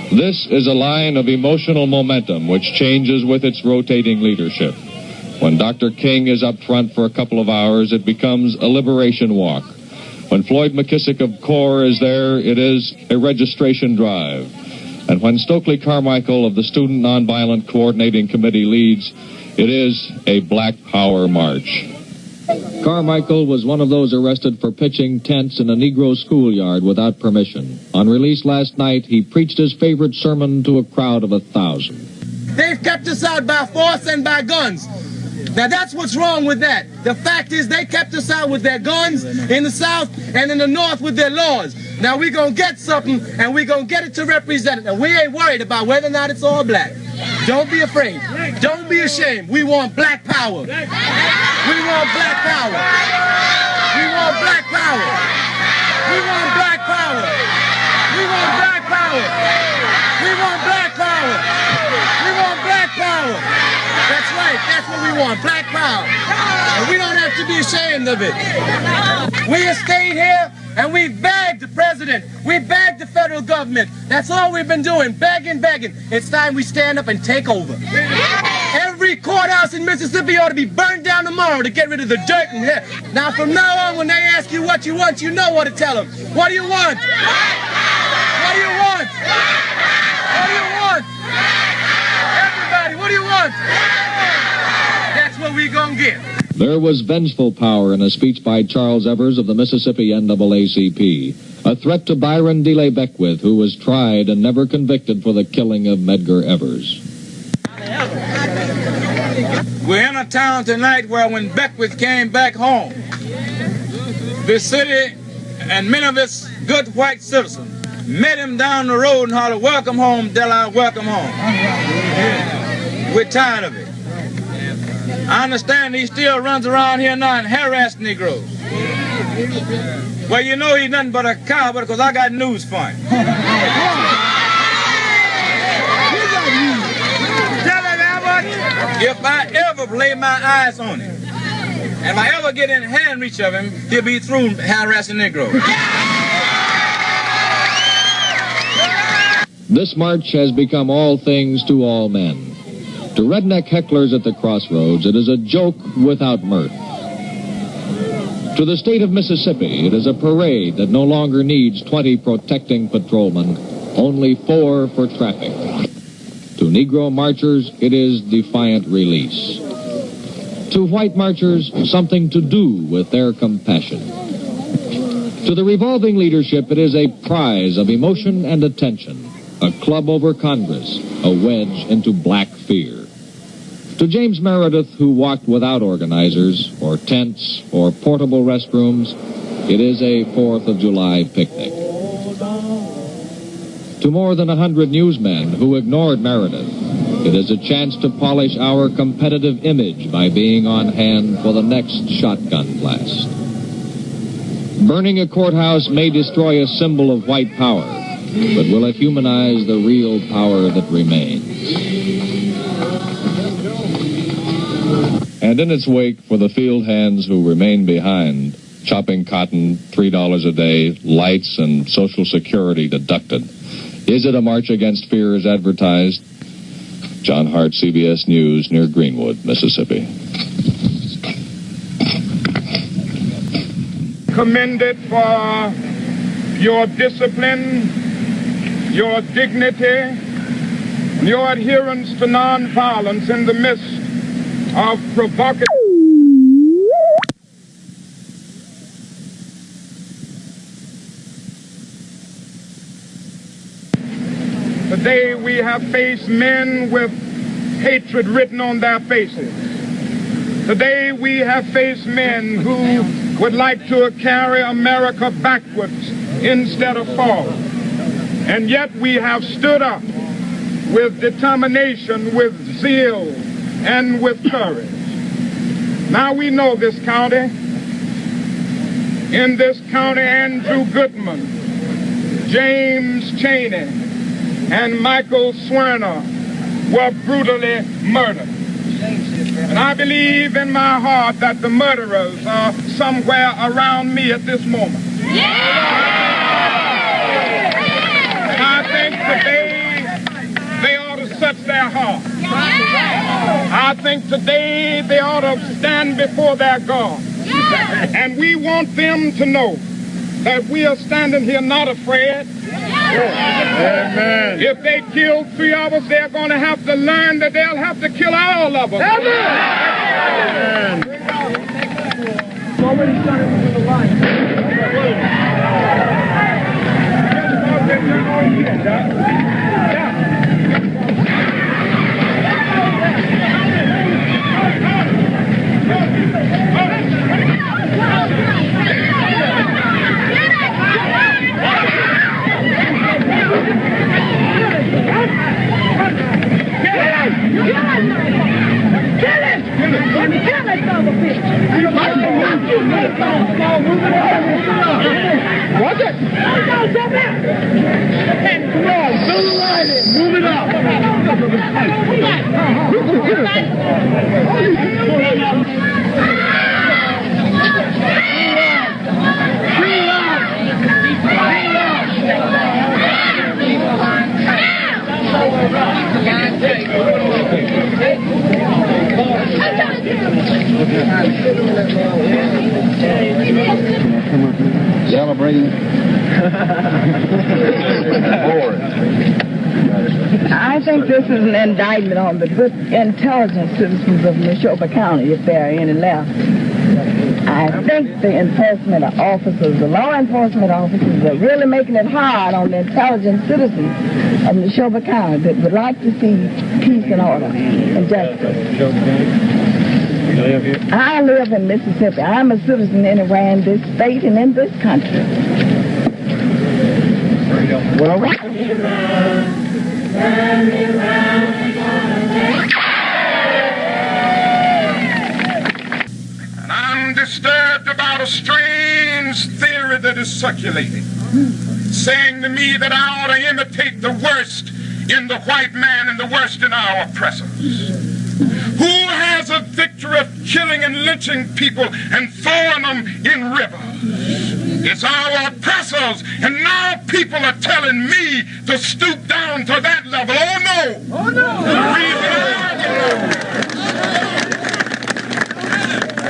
This is a line of emotional momentum which changes with its rotating leadership. When Dr. King is up front for a couple of hours, it becomes a liberation walk. When Floyd McKissick of CORE is there, it is a registration drive. And when Stokely Carmichael of the Student Nonviolent Coordinating Committee leads, it is a Black Power March. Carmichael was one of those arrested for pitching tents in a Negro schoolyard without permission. On release last night, he preached his favorite sermon to a crowd of 1,000. They've kept us out by force and by guns. Now that's what's wrong with that. The fact is they kept us out with their guns in the South and in the North with their laws. Now we're going to get something and we're going to get it to represent it. And we ain't worried about whether or not it's all black. Don't be afraid. Don't be ashamed. We want black power. We want black power. We want black power. We want black power. We want black power. We want black power. We want black power. That's right. That's what we want. Black power. And we don't have to be ashamed of it. We have stayed here and we begged the president. We begged the federal government. That's all we've been doing. Begging, begging. It's time we stand up and take over. Every courthouse in Mississippi ought to be burned down tomorrow to get rid of the dirt and hair. Now from now on, when they ask you what you want, you know what to tell them. What do you want? What do you want? What do you want? Everybody, what do you want? That's what we gonna get. There was vengeful power in a speech by Charles Evers of the Mississippi NAACP, a threat to Byron DeLay Beckwith, who was tried and never convicted for the killing of Medgar Evers. We're in a town tonight where when Beckwith came back home, the city and many of its good white citizens met him down the road and hollered, "Welcome home, Della, welcome home." We're tired of it. I understand he still runs around here now and harasses Negroes. Well, you know he's nothing but a coward because I got news for him. If I ever lay my eyes on him, and if I ever get in hand reach of him, he'll be through harassing Negroes. This march has become all things to all men. To redneck hecklers at the crossroads, it is a joke without mirth. To the state of Mississippi, it is a parade that no longer needs 20 protecting patrolmen, only 4 for traffic. To Negro marchers, it is defiant release. To white marchers, something to do with their compassion. To the revolving leadership, it is a prize of emotion and attention, a club over Congress, a wedge into black fear. To James Meredith, who walked without organizers, or tents, or portable restrooms, it is a 4th of July picnic. To more than 100 newsmen who ignored Meredith, it is a chance to polish our competitive image by being on hand for the next shotgun blast. Burning a courthouse may destroy a symbol of white power, but will it humanize the real power that remains? And in its wake, for the field hands who remain behind, chopping cotton, $3 a day, lights and Social Security deducted. Is it a march against fear as advertised? John Hart, CBS News, near Greenwood, Mississippi. Commended for your discipline, your dignity, your adherence to nonviolence in the midst of provocative. Today we have faced men with hatred written on their faces. Today we have faced men who would like to carry America backwards instead of forward. And yet we have stood up with determination, with zeal, and with courage. Now we know this county. In this county, Andrew Goodman, James Chaney, and Michael Swerner were brutally murdered. And I believe in my heart that the murderers are somewhere around me at this moment. And I think today they ought to search their heart. I think today they ought to stand before their God. And we want them to know that we are standing here not afraid. Amen. If they kill 3 of us, they're going to have to learn that they'll have to kill all of us. Amen. Already started with the line. Watch it! Come on, fill the line in. Move it up. Celebrating. I think this is an indictment on the good, intelligent citizens of Neshoba County, if there are any left. I think the enforcement officers, the law enforcement officers, are really making it hard on the intelligent citizens of Neshoba County that would like to see peace and order and justice. I live in Mississippi. I'm a citizen anywhere in this state and in this country. Well, and I'm disturbed about a strange theory that is circulating, saying to me that I ought to imitate the worst in the white man and the worst in our oppressors. Who has a victory of killing and lynching people and throwing them in rivers? It's our oppressors, and now people are telling me to stoop down to that level. Oh no! Oh no!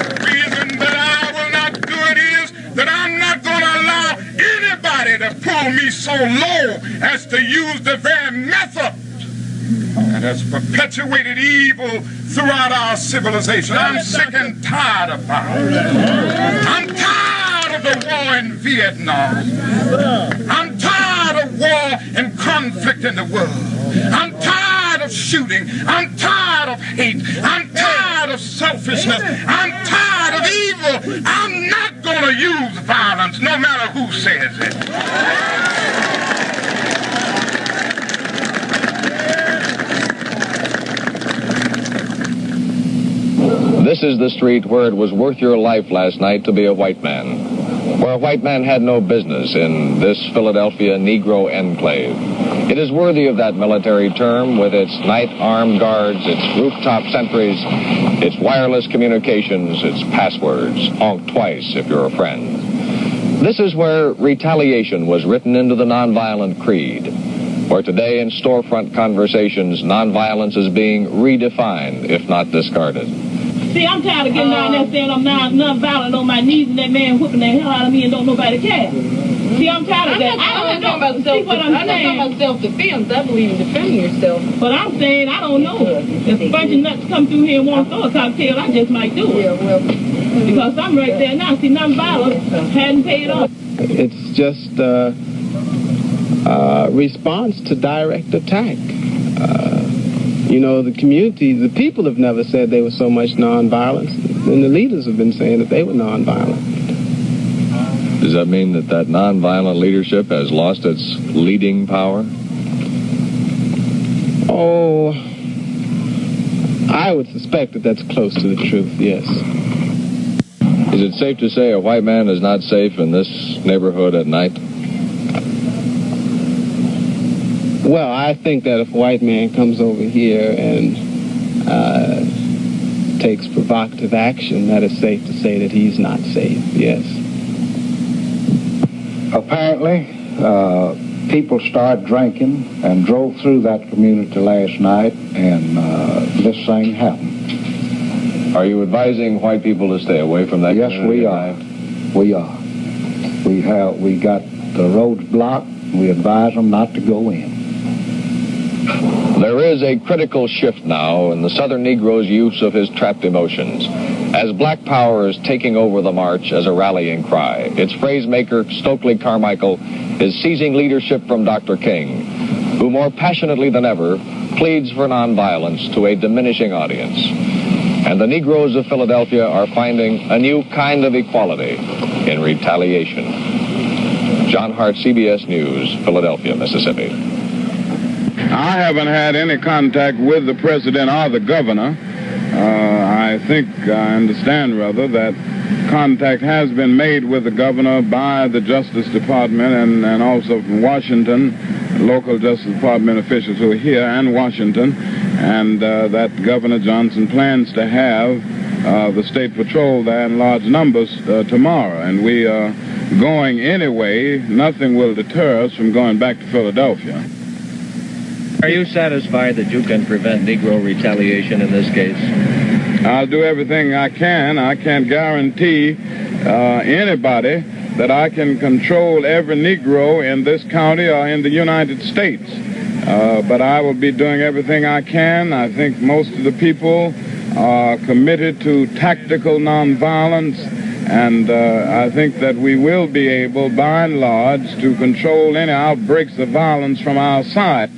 The reason that I will not do it is that I'm not going to allow anybody to pull me so low as to use the very method that has perpetuated evil throughout our civilization. I'm sick and tired of violence. I'm tired of the war in Vietnam. I'm tired of war and conflict in the world. I'm tired of shooting. I'm tired of hate. I'm tired of selfishness. I'm tired of evil. I'm not going to use violence, no matter who says it. This is the street where it was worth your life last night to be a white man, where a white man had no business in this Philadelphia Negro enclave. It is worthy of that military term with its night armed guards, its rooftop sentries, its wireless communications, its passwords. Honk twice if you're a friend. This is where retaliation was written into the nonviolent creed, where today in storefront conversations, nonviolence is being redefined, if not discarded. See, I'm tired of getting down there saying I'm non-violent on my knees and that man whooping the hell out of me and don't nobody care. See, I'm tired of that. I'm not talking about self-defense. I believe in defending yourself. But I'm saying, I don't know. If a bunch of nuts come through here and want to throw a cocktail, I just might do it. Yeah, well. Because I'm right there now. See, non-violence hadn't paid off. It's just response to direct attack. You know, the community, the people have never said they were so much nonviolence, and the leaders have been saying that they were nonviolent. Does that mean that that nonviolent leadership has lost its leading power? Oh, I would suspect that that's close to the truth, yes. Is it safe to say a white man is not safe in this neighborhood at night? Well, I think that if a white man comes over here and takes provocative action, that is safe to say that he's not safe, yes. Apparently, people started drinking and drove through that community last night, and this thing happened. Are you advising white people to stay away from that community? Yes, we are. We are. We got the roads blocked. We advise them not to go in. There is a critical shift now in the Southern Negro's use of his trapped emotions, as Black Power is taking over the march as a rallying cry. Its phrase maker, Stokely Carmichael, is seizing leadership from Dr. King, who more passionately than ever pleads for nonviolence to a diminishing audience. And the Negroes of Philadelphia are finding a new kind of equality in retaliation. John Hart, CBS News, Philadelphia, Mississippi. I haven't had any contact with the president or the governor. I understand that contact has been made with the governor by the Justice Department and also from Washington, local Justice Department officials who are here and Washington, and that Governor Johnson plans to have the State Patrol there in large numbers tomorrow. And we are going anyway. Nothing will deter us from going back to Philadelphia. Are you satisfied that you can prevent Negro retaliation in this case? I'll do everything I can. I can't guarantee anybody that I can control every Negro in this county or in the United States. But I will be doing everything I can. I think most of the people are committed to tactical nonviolence, and I think that we will be able, by and large, to control any outbreaks of violence from our side.